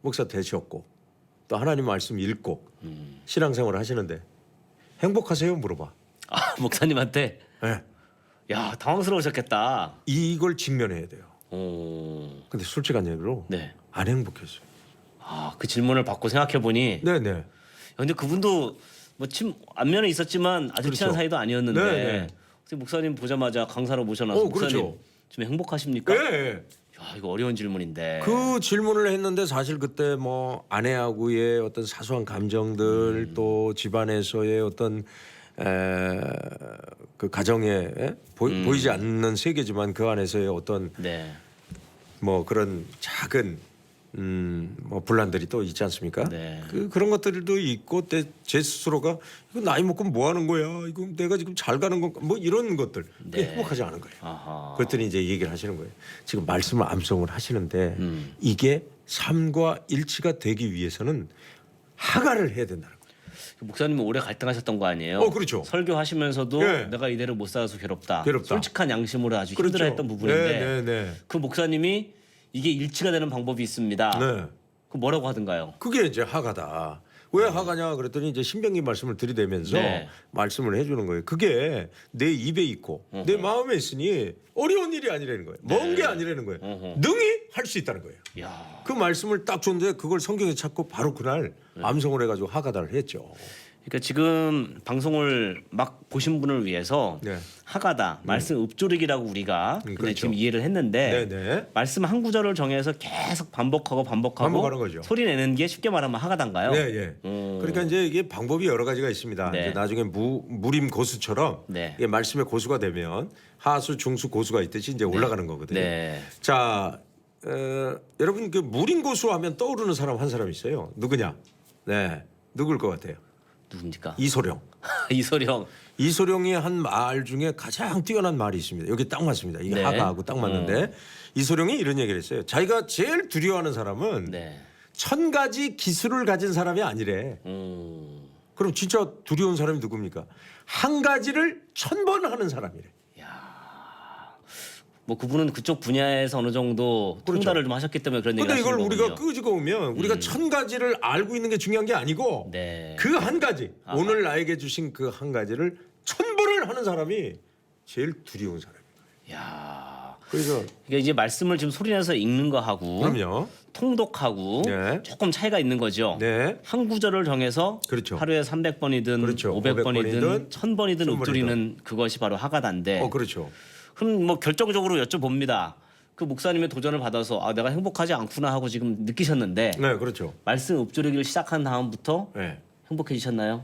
목사 되셨고 또 하나님 말씀 읽고 신앙생활을 하시는데 행복하세요? 물어봐. 아, 목사님한테 네. 야 당황스러우셨겠다. 이걸 직면해야 돼요. 오, 근데 솔직한 얘기로 네. 안 행복했어요. 아, 그 질문을 받고 생각해 보니, 네네. 근데 그분도 뭐 안면에 있었지만 아주 그렇죠. 친한 사이도 아니었는데, 네. 어떻게 목사님 보자마자 강사로 모셔놔서 목사님 그렇죠. 좀 행복하십니까? 네. 야, 이거 어려운 질문인데. 그 질문을 했는데 사실 그때 뭐 아내하고의 어떤 사소한 감정들 또 집안에서의 어떤 그 가정에 보이지 않는 세계지만 그 안에서의 어떤 네, 뭐 그런 작은 뭐 분란들이 또 있지 않습니까? 네. 그런 것들도 있고 제 스스로가 이거 나이 먹고 뭐 하는 거야? 이거 내가 지금 잘 가는 건가? 뭐 이런 것들 그게 네. 행복하지 않은 거예요. 아하. 그랬더니 이제 얘기를 하시는 거예요. 지금 말씀을 암송을 하시는데 이게 삶과 일치가 되기 위해서는 하가를 해야 된다는 거예요. 목사님은 오래 갈등하셨던 거 아니에요? 그렇죠. 설교하시면서도 네. 내가 이대로 못 살아서 괴롭다. 괴롭다. 솔직한 양심으로 아주 그렇죠. 힘들어했던 부분인데, 네, 네, 그 목사님이 이게 일치가 되는 방법이 있습니다. 네. 그 뭐라고 하던가요? 그게 이제 하가다. 왜 하가냐 그랬더니 이제 신명기 말씀을 들이대면서 네. 말씀을 해주는 거예요. 그게 내 입에 있고 내 마음에 있으니 어려운 일이 아니라는 거예요. 먼 게 아니라는 거예요. 능히 할 수 있다는 거예요. 야, 그 말씀을 딱 줬는데 그걸 성경에 찾고 바로 그날 암송을 해가지고 하가다를 했죠. 그러니까 지금 방송을 막 보신 분을 위해서 네. 하가다 말씀 읊조리기라고 우리가 근데 그렇죠. 지금 이해를 했는데 네네. 말씀 한 구절을 정해서 계속 반복하고 반복하는 거죠. 소리 내는 게 쉽게 말하면 하가다인가요? 네, 예. 그러니까 이제 이게 방법이 여러 가지가 있습니다. 네. 이제 나중에 무림 고수처럼 네. 이게 말씀의 고수가 되면 하수, 중수, 고수가 있듯이 이제 올라가는 거거든요. 네. 자, 여러분 그 무림 고수하면 떠오르는 사람 한 사람 있어요. 누구냐? 네, 누굴 것 같아요? 누굽니까? 이소룡. 이소룡. 이소룡이 한 말 중에 가장 뛰어난 말이 있습니다. 여기 딱 맞습니다. 이게 네. 하가하고 딱 맞는데 이소룡이 이런 얘기를 했어요. 자기가 제일 두려워하는 사람은 네. 1000가지 기술을 가진 사람이 아니래. 그럼 진짜 두려운 사람이 누굽니까? 한 가지를 1000번 하는 사람이래. 뭐 그분은 그쪽 분야에서 어느 정도 통달을 좀 하셨기 때문에 그런 얘기를 근데 이걸 하시는 우리가 거군요. 끄집어 오면 우리가 1000가지를 알고 있는 게 중요한 게 아니고 네. 그 한 가지 오늘 나에게 주신 그 한 가지를 1000번을 하는 사람이 제일 두려운 사람이에요. 야. 그래서 그러니까 이제 말씀을 지금 소리내서 읽는 거 하고 그럼요. 통독하고 네. 조금 차이가 있는 거죠. 네. 한 구절을 정해서 그렇죠. 하루에 300번이든 그렇죠. 500번이든 500번이든 1000번이든 1000번이든. 읊조리는 그것이 바로 하가다인데 그렇죠. 그럼 뭐 결정적으로 여쭤봅니다. 그 목사님의 도전을 받아서 아 내가 행복하지 않구나 하고 지금 느끼셨는데 네, 그렇죠. 말씀 읊조리기를 시작한 다음부터 네. 행복해지셨나요?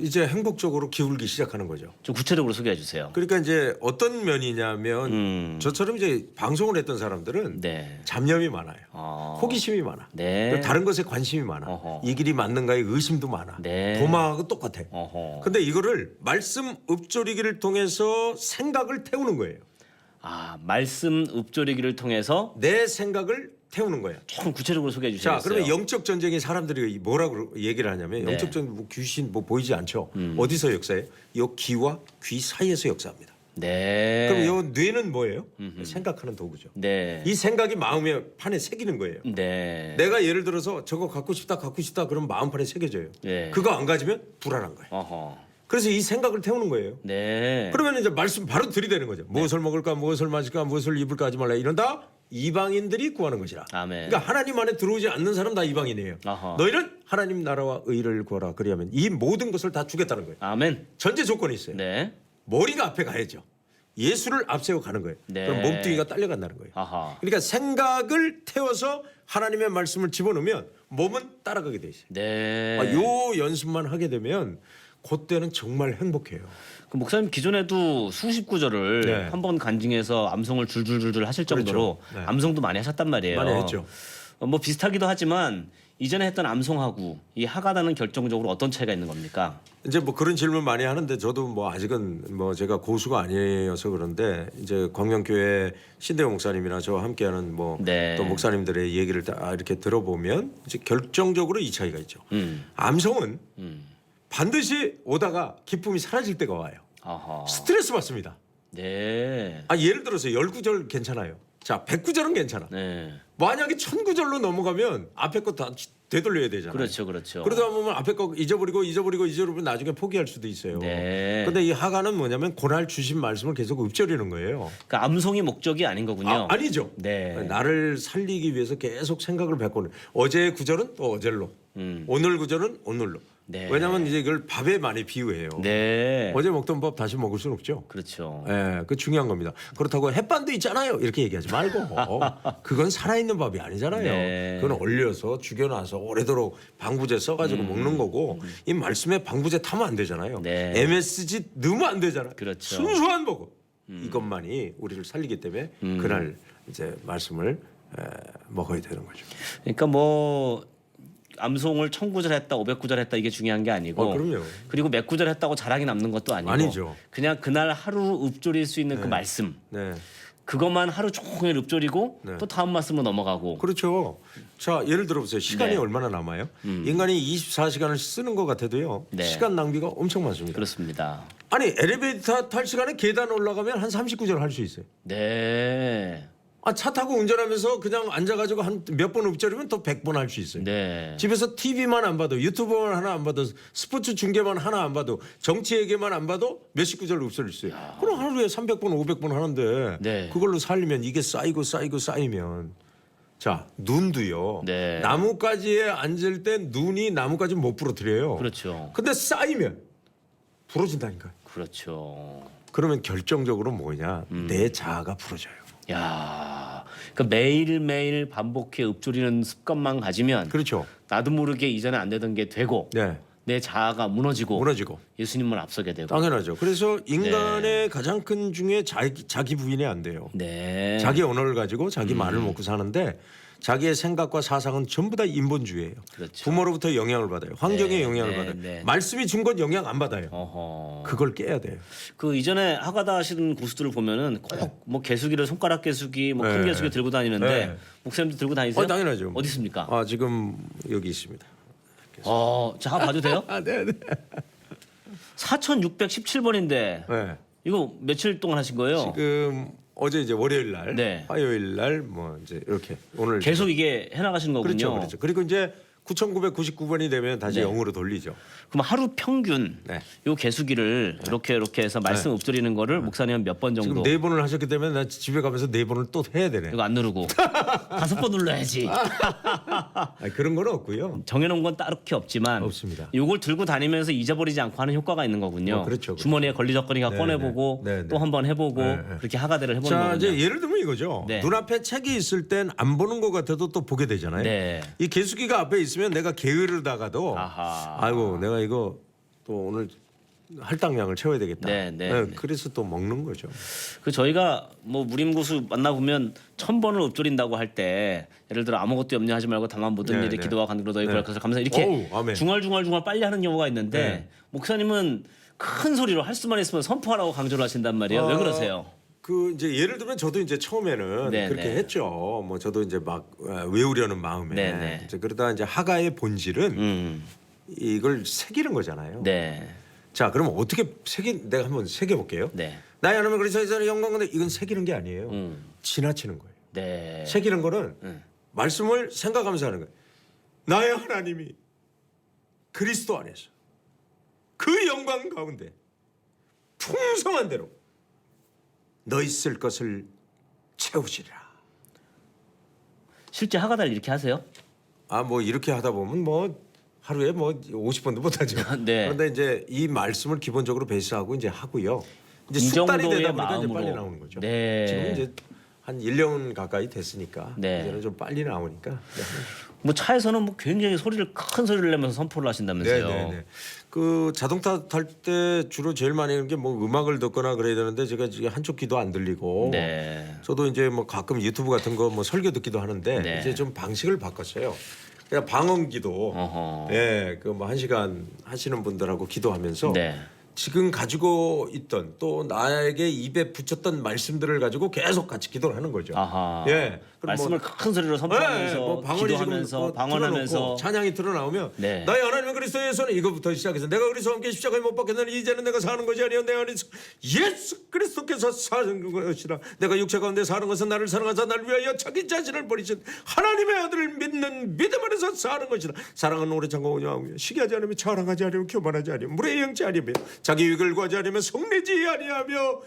이제 행복적으로 기울기 시작하는 거죠. 좀 구체적으로 소개해 주세요. 그러니까 이제 어떤 면이냐면 저처럼 이제 방송을 했던 사람들은 네. 잡념이 많아요. 어. 호기심이 많아. 네. 그리고 다른 것에 관심이 많아. 어허. 이 길이 맞는가에 의심도 많아. 네. 도마하고 똑같아. 어허. 근데 이거를 말씀 읊조리기를 통해서 생각을 태우는 거예요. 아 말씀 읊조리기를 통해서 내 생각을 태우는 거야. 조금 구체적으로 소개해 주세요. 자, 그러면 영적 전쟁이 사람들이 뭐라고 얘기를 하냐면 네. 영적 전쟁 뭐 귀신 뭐 보이지 않죠. 어디서 역사해요? 요 귀와 귀 사이에서 역사합니다. 네. 그럼 요 뇌는 뭐예요? 생각하는 도구죠. 네. 이 생각이 마음의 판에 새기는 거예요. 네. 내가 예를 들어서 저거 갖고 싶다 그럼 마음판에 새겨져요. 네. 그거 안 가지면 불안한 거예요. 어허. 그래서 이 생각을 태우는 거예요. 네. 그러면 이제 말씀 바로 들이대는 거죠. 무엇을 먹을까, 무엇을 마실까, 무엇을 입을까 하지 말라. 이런다 이방인들이 구하는 것이라. 아멘. 그러니까 하나님 안에 들어오지 않는 사람 다 이방인이에요. 아하. 너희는 하나님 나라와 의를 구하라. 그리하면 이 모든 것을 다 주겠다는 거예요. 아멘. 전제 조건이 있어요. 네. 머리가 앞에 가야죠. 예수를 앞세워 가는 거예요. 네. 그럼 몸뚱이가 딸려간다는 거예요. 아하. 그러니까 생각을 태워서 하나님의 말씀을 집어넣으면 몸은 따라가게 돼 있어요. 네. 요 연습만 하게 되면 그때는 정말 행복해요. 그 목사님 기존에도 수십 구절을 네. 한 번 간증해서 암송을 줄줄줄줄 하실 정도로 그렇죠. 네. 암송도 많이 하셨단 말이에요. 많이 했죠. 뭐 비슷하기도 하지만 이전에 했던 암송하고 이 하가다는 결정적으로 어떤 차이가 있는 겁니까? 이제 뭐 그런 질문 많이 하는데 저도 뭐 아직은 뭐 제가 고수가 아니어서 그런데 이제 광명교회 신대용 목사님이나 저와 함께하는 뭐 또 네. 목사님들의 얘기를 다 이렇게 들어보면 이제 결정적으로 이 차이가 있죠. 암송은 반드시 오다가 기쁨이 사라질 때가 와요. 아하. 스트레스 받습니다. 네. 예를 들어서 10구절 괜찮아요. 자, 100구절은 괜찮아. 네. 만약에 1000구절로 넘어가면 앞에 거 다 되돌려야 되잖아요. 그렇죠, 그렇죠. 그러다 보면 앞에 거 잊어버리고 나중에 포기할 수도 있어요. 네. 근데 이 하가는 뭐냐면 고날 주신 말씀을 계속 읊조리는 거예요. 그러니까 암송이 목적이 아닌 거군요. 아니죠. 네. 나를 살리기 위해서 계속 생각을 바꾸는. 어제의 구절은 또 어제로, 오늘 구절은 오늘로. 네. 왜냐하면 이제 이걸 밥에 많이 비유해요. 네. 어제 먹던 밥 다시 먹을 수는 없죠. 그렇죠. 예, 그 중요한 겁니다. 그렇다고 햇반도 있잖아요. 이렇게 얘기하지 말고 그건 살아있는 밥이 아니잖아요. 네. 그건 얼려서 죽여놔서 오래도록 방부제 써가지고 먹는 거고 이 말씀에 방부제 타면 안 되잖아요. 네. MSG 넣으면 안 되잖아요. 그렇죠. 순수한 먹어. 이것만이 우리를 살리기 때문에 그날 이제 말씀을 먹어야 되는 거죠. 그러니까 뭐 암송을 1000구절 했다, 500구절 했다 이게 중요한 게 아니고. 그럼요. 그리고 몇 구절 했다고 자랑이 남는 것도 아니고. 아니죠. 그냥 그날 하루 읊조릴 수 있는 그 말씀. 네. 그것만 하루 종일 읊조리고 네. 또 다음 말씀으로 넘어가고. 그렇죠. 자, 예를 들어보세요. 시간이 네. 얼마나 남아요? 인간이 24시간을 쓰는 것 같아도요. 네. 시간 낭비가 엄청 많습니다. 그렇습니다. 아니 엘리베이터 탈 시간에 계단 올라가면 한 39절 할 수 있어요. 네. 차 타고 운전하면서 그냥 앉아가지고 한 몇 번 읊조리면 또 100번 할 수 있어요. 네. 집에서 TV만 안 봐도 유튜브만 하나 안 봐도 스포츠 중계만 하나 안 봐도 정치 얘기만 안 봐도 몇십 구절 읊조릴 수 있어요. 그럼 하루에 300번 500번 하는데 네. 그걸로 살리면 이게 쌓이면 자 눈도요. 네. 나뭇가지에 앉을 때 눈이 나뭇가지 못 부러뜨려요. 그렇죠. 근데 쌓이면 부러진다니까요. 그렇죠. 그러면 결정적으로 뭐냐 내 자아가 부러져요. 야. 그러니까 매일매일 반복해 읊조리는 습관만 가지면 그렇죠. 나도 모르게 이전에 안 되던 게 되고 네. 내 자아가 무너지고 예수님을 앞서게 되고. 당연하죠. 그래서 인간의 가장 큰 중에 자기 부인이 안 돼요. 네. 자기 언어를 가지고 자기 말을 먹고 사는데 자기의 생각과 사상은 전부 다 인본주의예요. 그렇죠. 부모로부터 영향을 받아요. 환경에 네, 영향을 네, 받아요. 네. 말씀이 준 건 영향 안 받아요. 어허. 그걸 깨야 돼요. 그 이전에 하가다 하시는 고수들을 보면은 꼭 뭐 개수기를 손가락 개수기 뭐 큰 네. 개수기 들고 다니는데 네. 목사님도 들고 다니세요? 당연하죠. 어디 있습니까? 지금 여기 있습니다. 자 봐도 돼요? 네. 4617번인데 네. 이거 며칠 동안 하신 거예요? 지금 어제 이제 월요일 날, 네. 화요일 날 뭐 이제 이렇게 오늘 계속 이게 해나가시는 거군요. 그렇죠. 그리고 이제 9,999번이 되면 다시 네. 0으로 돌리죠. 그럼 하루 평균 네. 요 개수기를 이렇게 해서 말씀 읊조리는 거를 목사님은 몇 번 정도? 지금 4번을 하셨기 때문에 나 집에 가면서 4번을 또 해야 되네. 이거 안 누르고 5번 눌러야지. 그런 건 없고요. 정해놓은 건 따르게 없지만 없습니다. 요걸 들고 다니면서 잊어버리지 않고 하는 효과가 있는 거군요. 그렇죠. 주머니에 걸리적거리니까 네, 꺼내보고 네, 네. 또 한 번 해보고 네, 네. 그렇게 하가대를 해보는 자, 거군요. 이제 예를 들면 이거죠. 네. 눈앞에 책이 있을 땐 안 보는 것 같아도 또 보게 되잖아요. 네. 이 개수기가 앞에 있으면 내가 게으르다가도 아하. 아이고 내가 이거 또 오늘 할당량을 채워야 되겠다. 네, 네. 그래서 또 먹는 거죠. 그 저희가 뭐 무림고수 만나 보면 1000번을 읊조린다고 할 때 예를 들어 아무것도 염려하지 말고 다만 모든 네, 일에 네. 기도와 간구로 너희 네. 거룩해서 감사 이렇게 어우, 아멘. 중얼중얼 빨리 하는 경우가 있는데 네. 목사님은 큰 소리로 할 수만 있으면 선포하라고 강조를 하신단 말이에요. 왜 그러세요? 그 이제 예를 들면 저도 이제 처음에는 네, 그렇게 네. 했죠. 뭐 저도 이제 막 외우려는 마음에 네, 네. 이제 그러다 이제 하가의 본질은 음. 이걸 새기는 거잖아요. 네. 자, 그러면 어떻게 내가 한번 새겨 볼게요. 네. 나의 하나님은 그리스도의 영광인데 이건 새기는 게 아니에요. 지나치는 거예요. 네. 새기는 거는 말씀을 생각하면서 하는 거예요. 나의 하나님이 그리스도 안에서 그 영광 가운데 풍성한 대로 너희 쓸 것을 채우시리라. 실제 하가다를 이렇게 하세요? 뭐 이렇게 하다 보면 뭐 하루에 뭐 50번도 못 하죠. 네. 그런데 이제 이 말씀을 기본적으로 베이스하고 이제 하고요. 이제 이 습관이 정도의 되다 보니까 이제 마음으로. 빨리 나오는 거죠. 네. 지금 이제 한 1년 가까이 됐으니까 네. 이제는 좀 빨리 나오니까. 뭐 차에서는 뭐 굉장히 큰 소리를 내면서 선포를 하신다면서요. 네네네. 그 자동차 탈 때 주로 제일 많이 하는 게 뭐 음악을 듣거나 그래야 되는데 제가 지금 한쪽 귀도 안 들리고. 네. 저도 이제 뭐 가끔 유튜브 같은 거 뭐 설교 듣기도 하는데 네. 이제 좀 방식을 바꿨어요. 그냥 방언기도. 어허. 예, 그 뭐 1시간 하시는 분들하고 기도하면서 네. 지금 가지고 있던 또 나에게 입에 붙였던 말씀들을 가지고 계속 같이 기도를 하는 거죠. 아하. 예, 말씀을 큰 소리로 선포하면서 기도하면서 방언하면서 찬양이 드러나오면 네. 나의 하나님 그리스도에서는 이것부터 시작해서 내가 그리스도와 함께 십자가에 못 박혔느니 이제는 내가 사는 것이 아니요 내 안에서 예수 그리스도께서 사는 것이라. 내가 육체 가운데 사는 것은 나를 사랑하사 나를 위하여 자기 자신을 버리신 하나님의 아들을 믿는 믿음 안에서 사는 것이라. 사랑은 오래 참고 온유하며 시기하지 않으며 자랑하지 않으며 교만하지 않으며 물에 영지 아니며 자기 유익을 구하지 않으며 성내지 아니하며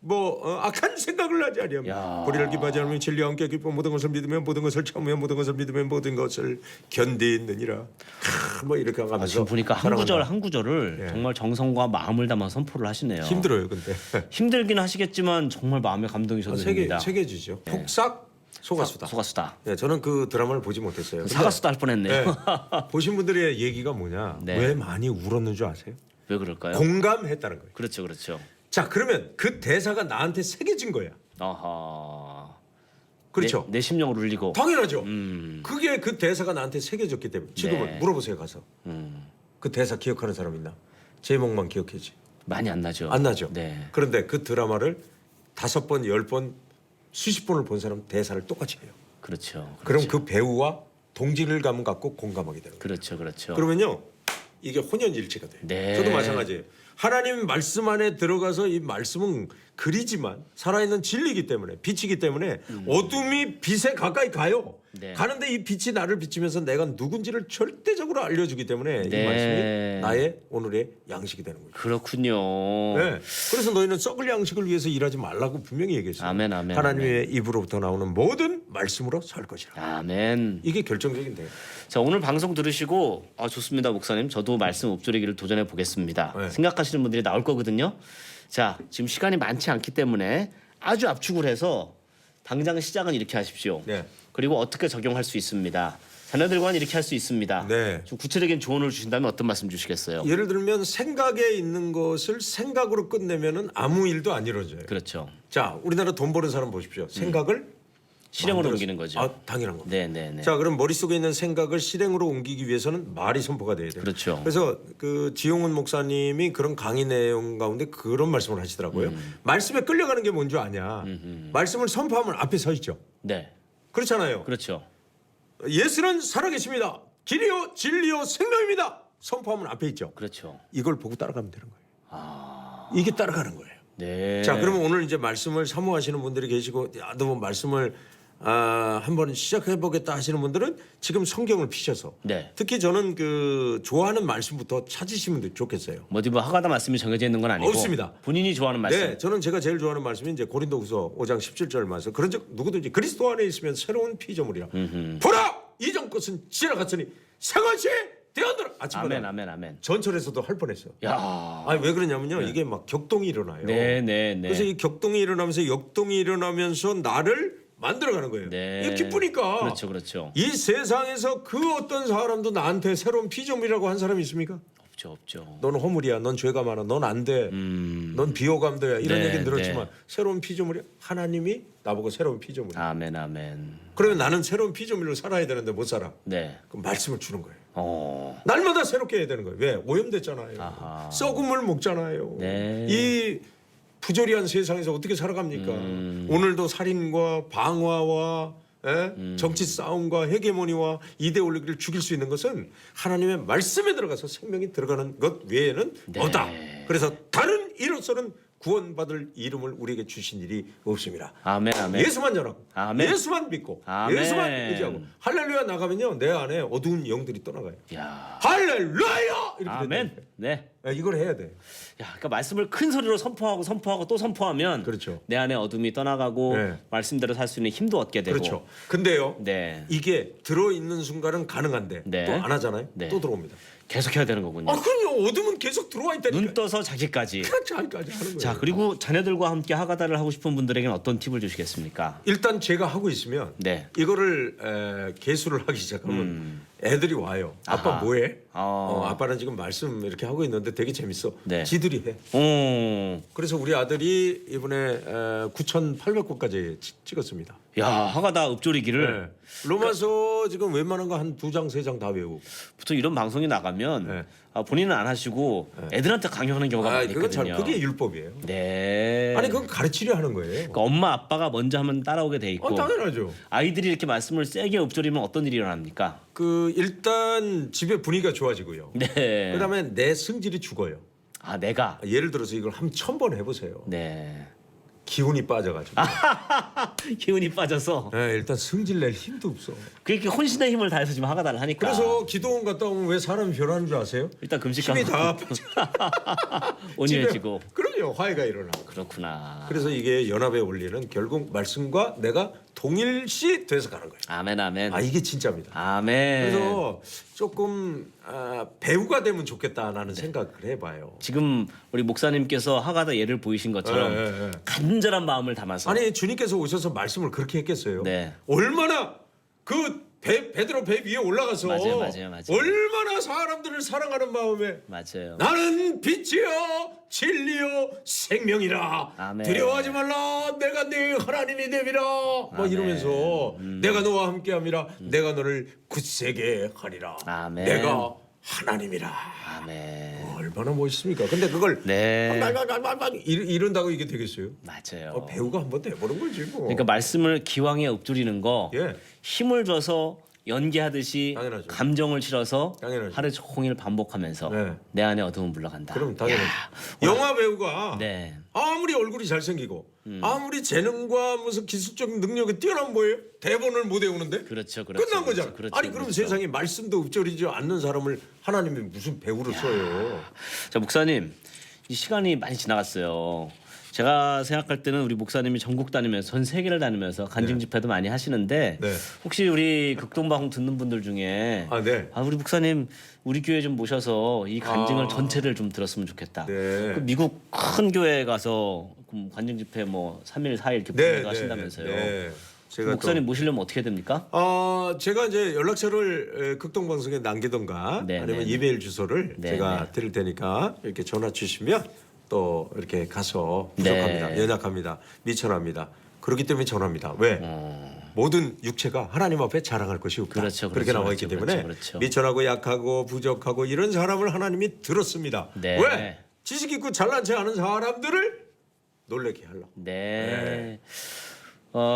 악한 생각을 하지 아니하며 야. 불의를 기뻐하지 않으며 진리와 함께 기뻐 모든 것을 믿으며 모든 것을 참으며 모든 것을 믿으며 모든 것을 견디느니라. 이렇게 하면서 지금 보니까 사랑한다. 한 구절을 예. 정말 정성과 마음을 담아 선포를 하시네요. 힘들어요, 근데 힘들긴 하시겠지만 정말 마음에 감동이 저도 됩니다. 세계지죠. 폭삭 소가수다. 소가수다. 네, 저는 그 드라마를 보지 못했어요. 근데, 사가수다 할 뻔했네요. 네, 보신 분들의 얘기가 뭐냐? 네. 왜 많이 울었는 줄 아세요? 왜 그럴까요? 공감했다는 거예요. 그렇죠, 그렇죠. 자, 그러면 그 대사가 나한테 새겨진 거야. 아하. 그렇죠? 내 심령을 울리고. 당연하죠. 그게 그 대사가 나한테 새겨졌기 때문에 지금은 네. 물어보세요 가서. 그 대사 기억하는 사람 있나? 제목만 기억해지. 많이 안 나죠. 안 나죠. 네. 그런데 그 드라마를 5번, 10번, 수십 번을 본 사람 대사를 똑같이 해요. 그렇죠. 그럼 그 배우와 동질감을 갖고 공감하게 되는 거예요. 그렇죠, 그렇죠. 그러면요 이게 혼연일체가 돼요. 네. 저도 마찬가지예요. 하나님 말씀 안에 들어가서 이 말씀은 글이지만 살아있는 진리이기 때문에 빛이기 때문에 어둠이 빛에 가까이 가요. 네. 가는데 이 빛이 나를 비치면서 내가 누군지를 절대적으로 알려주기 때문에 네. 이 말씀이 나의 오늘의 양식이 되는 거죠. 그렇군요. 네. 그래서 너희는 썩을 양식을 위해서 일하지 말라고 분명히 얘기했어요. 아멘, 아멘, 하나님의 입으로부터 나오는 모든 말씀으로 살 것이라. 아멘. 이게 결정적인 대요. 자, 오늘 방송 들으시고 좋습니다, 목사님. 저도 말씀 읊조리기를 도전해 보겠습니다. 네. 생각하시는 분들이 나올 거거든요. 자, 지금 시간이 많지 않기 때문에 아주 압축을 해서 당장 시작은 이렇게 하십시오. 네. 그리고 어떻게 적용할 수 있습니다. 자녀들과는 이렇게 할 수 있습니다. 네. 좀 구체적인 조언을 주신다면 어떤 말씀 주시겠어요? 예를 들면 생각에 있는 것을 생각으로 끝내면은 아무 일도 안 이루어져요. 그렇죠. 자, 우리나라 돈 버는 사람 보십시오. 생각을 실행으로 만들어서- 옮기는 거죠. 당연한 겁니다. 네, 네, 네. 자, 그럼 머릿속에 있는 생각을 실행으로 옮기기 위해서는 말이 선포가 돼야 돼요. 그렇죠. 그래서 그 지용훈 목사님이 그런 강의 내용 가운데 그런 말씀을 하시더라고요. 말씀에 끌려가는 게 뭔 줄 아냐. 말씀을 선포하면 앞에 서 있죠. 네. 그렇잖아요. 그렇죠. 예수는 살아계십니다. 길이요 진리요 생명입니다. 선포하면 앞에 있죠. 그렇죠. 이걸 보고 따라가면 되는 거예요. 이게 따라가는 거예요. 네. 자, 그러면 오늘 이제 말씀을 사모하시는 분들이 계시고, 야, 너 뭐 말씀을 한번 시작해 보겠다 하시는 분들은 지금 성경을 피셔서, 네. 특히 저는 그 좋아하는 말씀부터 찾으시면 좋겠어요. 뭐 하가다 말씀이 정해져 있는 건 아니고 없습니다. 본인이 좋아하는 말씀. 네, 저는 제가 제일 좋아하는 말씀이 이제 고린도후서 5장 17절 말씀. 그런즉 누구든지 그리스도 안에 있으면 새로운 피조물이라. 보라, 이전 것은 지나갔으니 새 것이 되었더라. 아침마다 아멘, 아멘, 아멘. 전철에서도 할 뻔했어요. 야. 아니 왜 그러냐면요, 이게 막 격동이 일어나요. 네, 네, 네. 그래서 이 격동이 일어나면서 역동이 일어나면서 나를 만들어가는 거예요. 네. 이게 기쁘니까. 그렇죠, 그렇죠. 이 세상에서 그 어떤 사람도 나한테 새로운 피조물이라고 한 사람이 있습니까? 없죠, 없죠. 너는 허물이야, 넌 죄가 많아, 넌 안 돼, 넌 비호감도야 이런 네, 얘기는 들었지만 네. 새로운 피조물이 하나님이 나보고 새로운 피조물이야. 아멘, 아멘. 그러면 나는 새로운 피조물로 살아야 되는데 못 살아. 네. 그럼 말씀을 주는 거예요. 날마다 새롭게 해야 되는 거예요. 왜? 오염됐잖아요. 아하. 썩은 물 먹잖아요. 네. 이 부조리한 세상에서 어떻게 살아갑니까? 오늘도 살인과 방화와 정치 싸움과 헤게모니와 이데올로기를 죽일 수 있는 것은 하나님의 말씀에 들어가서 생명이 들어가는 것 외에는 네. 없다. 그래서 다른 이로서는 구원받을 이름을 우리에게 주신 일이 없습니다. 아멘, 아멘. 예수만 전하고 아멘. 예수만 믿고 아멘. 예수만 의지하고 할렐루야 나가면요 내 안에 어두운 영들이 떠나가요. 야. 할렐루야 이렇게 아멘. 된다니까요. 네. 이걸 해야 돼. 야, 그러니까 말씀을 큰 소리로 선포하고 또 선포하면 그렇죠. 내 안에 어둠이 떠나가고 네. 말씀대로 살 수 있는 힘도 얻게 되고. 그렇죠. 근데요 네. 이게 들어있는 순간은 가능한데 네. 또 안 하잖아요. 네. 또 들어옵니다. 계속 해야 되는 거군요. 그럼요. 어둠은 계속 들어와 있다니까. 눈 떠서 자기까지. 자기까지 하는 거예요. 자, 그리고 자녀들과 함께 하가다를 하고 싶은 분들에게는 어떤 팁을 주시겠습니까? 일단 제가 하고 있으면 네. 이거를 개수를 하기 시작하면 애들이 와요. 아빠 아하. 뭐해? 어. 아빠는 지금 말씀 이렇게 하고 있는데 되게 재밌어. 네. 지들이 해. 그래서 우리 아들이 이번에 9,800권까지 찍었습니다. 야, 하가다 읊조리기를 네. 로마서 지금 웬만한 거 한 2장 3장 다 외우고. 보통 이런 방송이 나가면 네. 본인은 안 하시고 애들한테 강요하는 경우가 많이 그건 있거든요. 그게 율법이에요. 네. 아니 그건 가르치려 하는 거예요. 그러니까 엄마 아빠가 먼저 하면 따라오게 돼 있고 당연하죠. 아이들이 이렇게 말씀을 세게 읊조리면 어떤 일이 일어납니까? 일단 집의 분위기가 좋아지고요. 네. 그다음에 내 승질이 죽어요. 내가 예를 들어서 이걸 한 1,000번 해보세요. 네. 기운이 빠져가지고. 기운이 빠져서 네, 일단 승질 낼 힘도 없어. 그렇게 혼신의 힘을 다해서 지금 하가다를 하니까 그래서 기도원 갔다 오면 왜 사람이 변하는 줄 아세요? 일단 금식하고 힘이 다 빠져. 온유해지고 그럼요, 화해가 일어나. 그렇구나. 그래서 이게 연합의 원리는 결국 말씀과 내가 동일시 돼서 가는 거예요. 아멘 아멘. 이게 진짜입니다. 아멘. 그래서 조금 배우가 되면 좋겠다라는 생각을 해봐요. 지금 우리 목사님께서 하가다 예를 보이신 것처럼 네. 간절한 마음을 담아서 아니 주님께서 오셔서 말씀을 그렇게 했겠어요. 네. 얼마나 그 베드로 배 위에 올라가서 맞아요. 얼마나 사람들을 사랑하는 마음에 맞아요. 나는 빛이요 진리요 생명이라 아멘. 두려워하지 말라 내가 네 하나님이 됨이라 막 아멘. 이러면서 내가 너와 함께함이라 내가 너를 굳세게 하리라 아멘. 내가 하나님이라 아멘. 얼마나 멋있습니까? 근데 그걸 네. 이런다고 이게 되겠어요? 맞아요. 배우가 한번 돼보는 거지 뭐. 그러니까 말씀을 기왕에 읊조리는 거 예. 힘을 줘서 연기하듯이 당연하죠. 감정을 실어서 당연하죠. 하루 종일 반복하면서 네. 내 안에 어둠은 물러간다. 그럼 당연히 야, 영화 배우가 네. 아무리 얼굴이 잘생기고 아무리 재능과 무슨 기술적인 능력이 뛰어난 뭐예요? 대본을 못 외우는데 그렇죠. 끝난 거잖아. 그렇죠, 아니 그럼 그렇죠. 세상에 말씀도 읊조리지 않는 사람을 하나님이 무슨 배우로 써요? 자 목사님 이 시간이 많이 지나갔어요. 제가 생각할 때는 우리 목사님이 전국 다니면서 전 세계를 다니면서 간증 집회도 많이 하시는데 네. 혹시 우리 극동방송 듣는 분들 중에 네. 우리 목사님 우리 교회 좀 모셔서 이 간증을 전체를 좀 들었으면 좋겠다. 네. 그 미국 큰 교회에 가서 간증 집회 뭐 3일 4일 이렇게 보내고 하신다면서요. 네. 제가 목사님 모시려면 어떻게 됩니까? 제가 이제 연락처를 극동방송에 남기던가 네, 아니면 네, 네. 이메일 주소를 네, 제가 네. 드릴 테니까 이렇게 전화 주시면 또 이렇게 가서 네. 부족합니다. 연약합니다. 미천합니다. 그렇기 때문에 전화합니다. 왜? 모든 육체가 하나님 앞에 자랑할 것이 없다. 그렇죠, 그렇게 그렇죠, 나와 있기 그렇죠, 때문에 그렇죠. 미천하고 약하고 부족하고 이런 사람을 하나님이 들었습니다. 네. 왜? 지식 있고 잘난 체 하는 사람들을 놀래게 하려고. 네.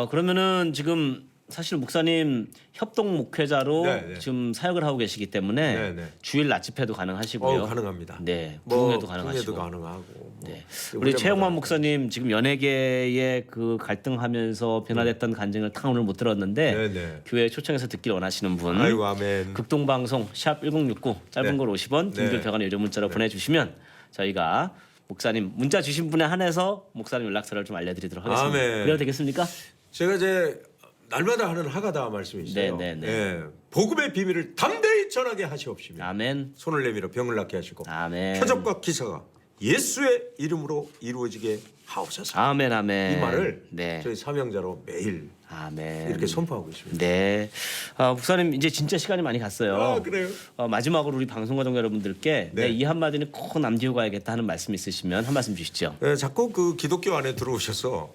그러면은 지금 사실 목사님 협동 목회자로 네, 네. 지금 사역을 하고 계시기 때문에 네, 네. 주일 낮집회도 가능하시고요. 가능합니다. 네, 뭐 부흥회도 가능하시고. 부흥회도 가능하고. 뭐 네. 그 우리 문제마다. 최영만 목사님 지금 연예계의 그 갈등하면서 변화됐던 간증을 딱 오늘 못 들었는데 네, 네. 교회 초청해서 듣길 원하시는 분 아이고 아멘. 극동방송 샵 1069 짧은 네. 걸 50원 긴글 네. 100원 유료 문자로 보내주시면 저희가 목사님 문자 주신 분에 한해서 목사님 연락처를 좀 알려드리도록 하겠습니다. 아멘. 그래도 되겠습니까? 제가 이제 날마다 하는 하가다 말씀이 있어요. 네, 네, 네. 예, 복음의 비밀을 담대히 전하게 하시옵시며 아멘. 손을 내밀어 병을 낫게 하시고 아멘. 표적과 기사가 예수의 이름으로 이루어지게 하옵소서. 아멘. 아멘. 이 말을 네. 저희 사명자로 매일 아멘. 이렇게 선포하고 있습니다. 네. 목사님 이제 진짜 시간이 많이 갔어요. 그래요? 마지막으로 우리 방송 가족 여러분들께 네. 네, 이 한마디는 꼭 남기고 가야겠다 하는 말씀 있으시면 한 말씀 주시죠. 자꾸 그 기독교 안에 들어오셔서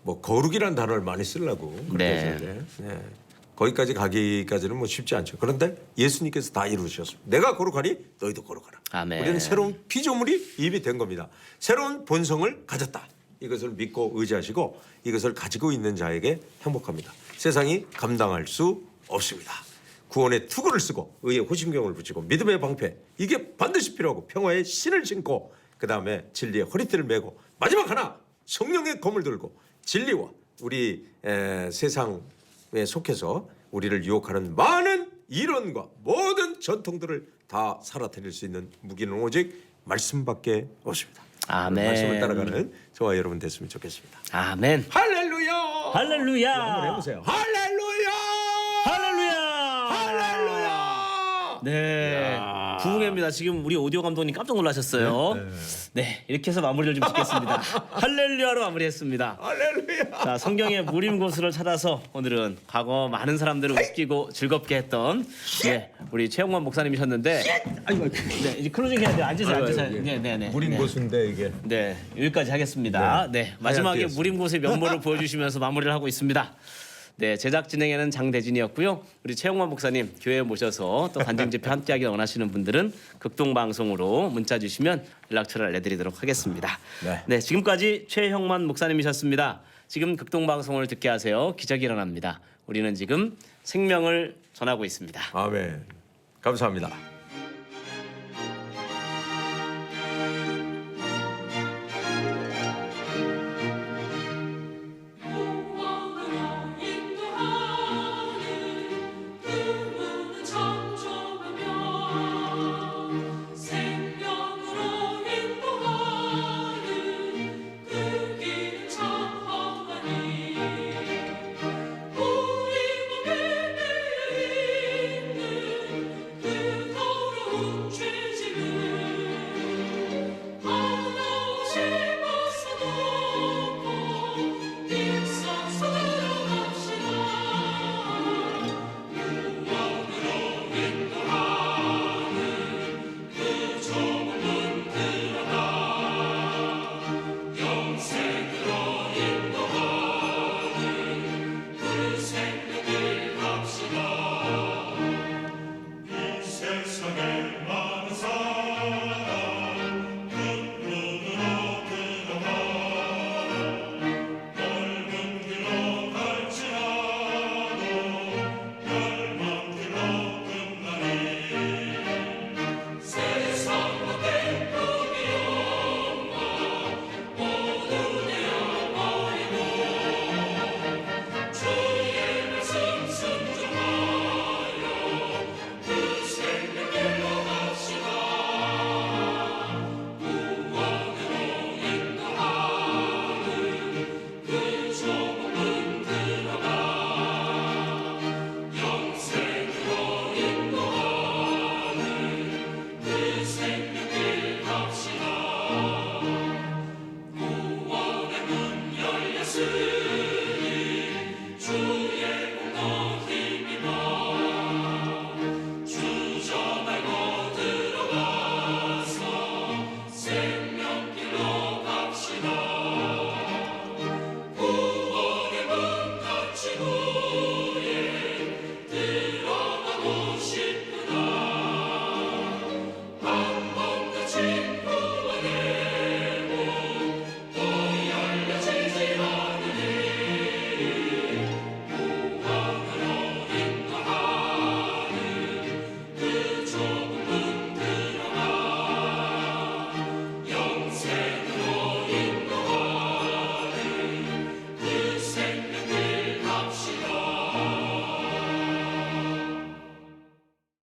뭐 거룩이란 단어를 많이 쓰려고 그렇게 네. 하시는데 거기까지 가기까지는 뭐 쉽지 않죠. 그런데 예수님께서 다 이루셨습니다. 내가 거룩하니 너희도 거룩하라. 아멘. 우리는 새로운 피조물이 입이 된 겁니다. 새로운 본성을 가졌다. 이것을 믿고 의지하시고 이것을 가지고 있는 자에게 행복합니다. 세상이 감당할 수 없습니다. 구원의 투구를 쓰고 의의 호심경을 붙이고 믿음의 방패 이게 반드시 필요하고 평화의 신을 신고 그 다음에 진리의 허리띠를 메고 마지막 하나 성령의 검을 들고 진리와 우리 세상에 속해서 우리를 유혹하는 많은 이론과 모든 전통들을 다 살아뜨릴 수 있는 무기는 오직 말씀밖에 없습니다. 아멘. 말씀을 따라가는 저와 여러분 됐으면 좋겠습니다. 아멘. 할렐루야. 할렐루야. 한번 해보세요. 할렐루야. 할렐루야. 할렐루야. 네. 부흥회입니다. 지금 우리 오디오 감독님 깜짝 놀라셨어요. 네, 이렇게 해서 마무리를 좀 짓겠습니다. 할렐루야로 마무리했습니다. 할렐루야. 자, 성경의 무림고수를 찾아서 오늘은 과거 많은 사람들을 웃기고 즐겁게 했던 우리 최영만 목사님이셨는데 네, 이제 클로징 해야 돼요. 앉으세요. 앉으세요. 네. 무림 고수인데 이게. 네, 여기까지 하겠습니다. 네, 마지막에 하얗게 무림고수의 면모를 보여주시면서 마무리를 하고 있습니다. 네, 제작 진행에는 장대진이었고요. 우리 최영만 목사님 교회에 모셔서 또 간증 집회 함께하기 원하시는 분들은 극동방송으로 문자 주시면 연락처를 알려드리도록 하겠습니다. 네, 지금까지 최형만 목사님이셨습니다. 지금 극동방송을 듣게 하세요. 기적이 일어납니다. 우리는 지금 생명을 전하고 있습니다. 아멘. 감사합니다.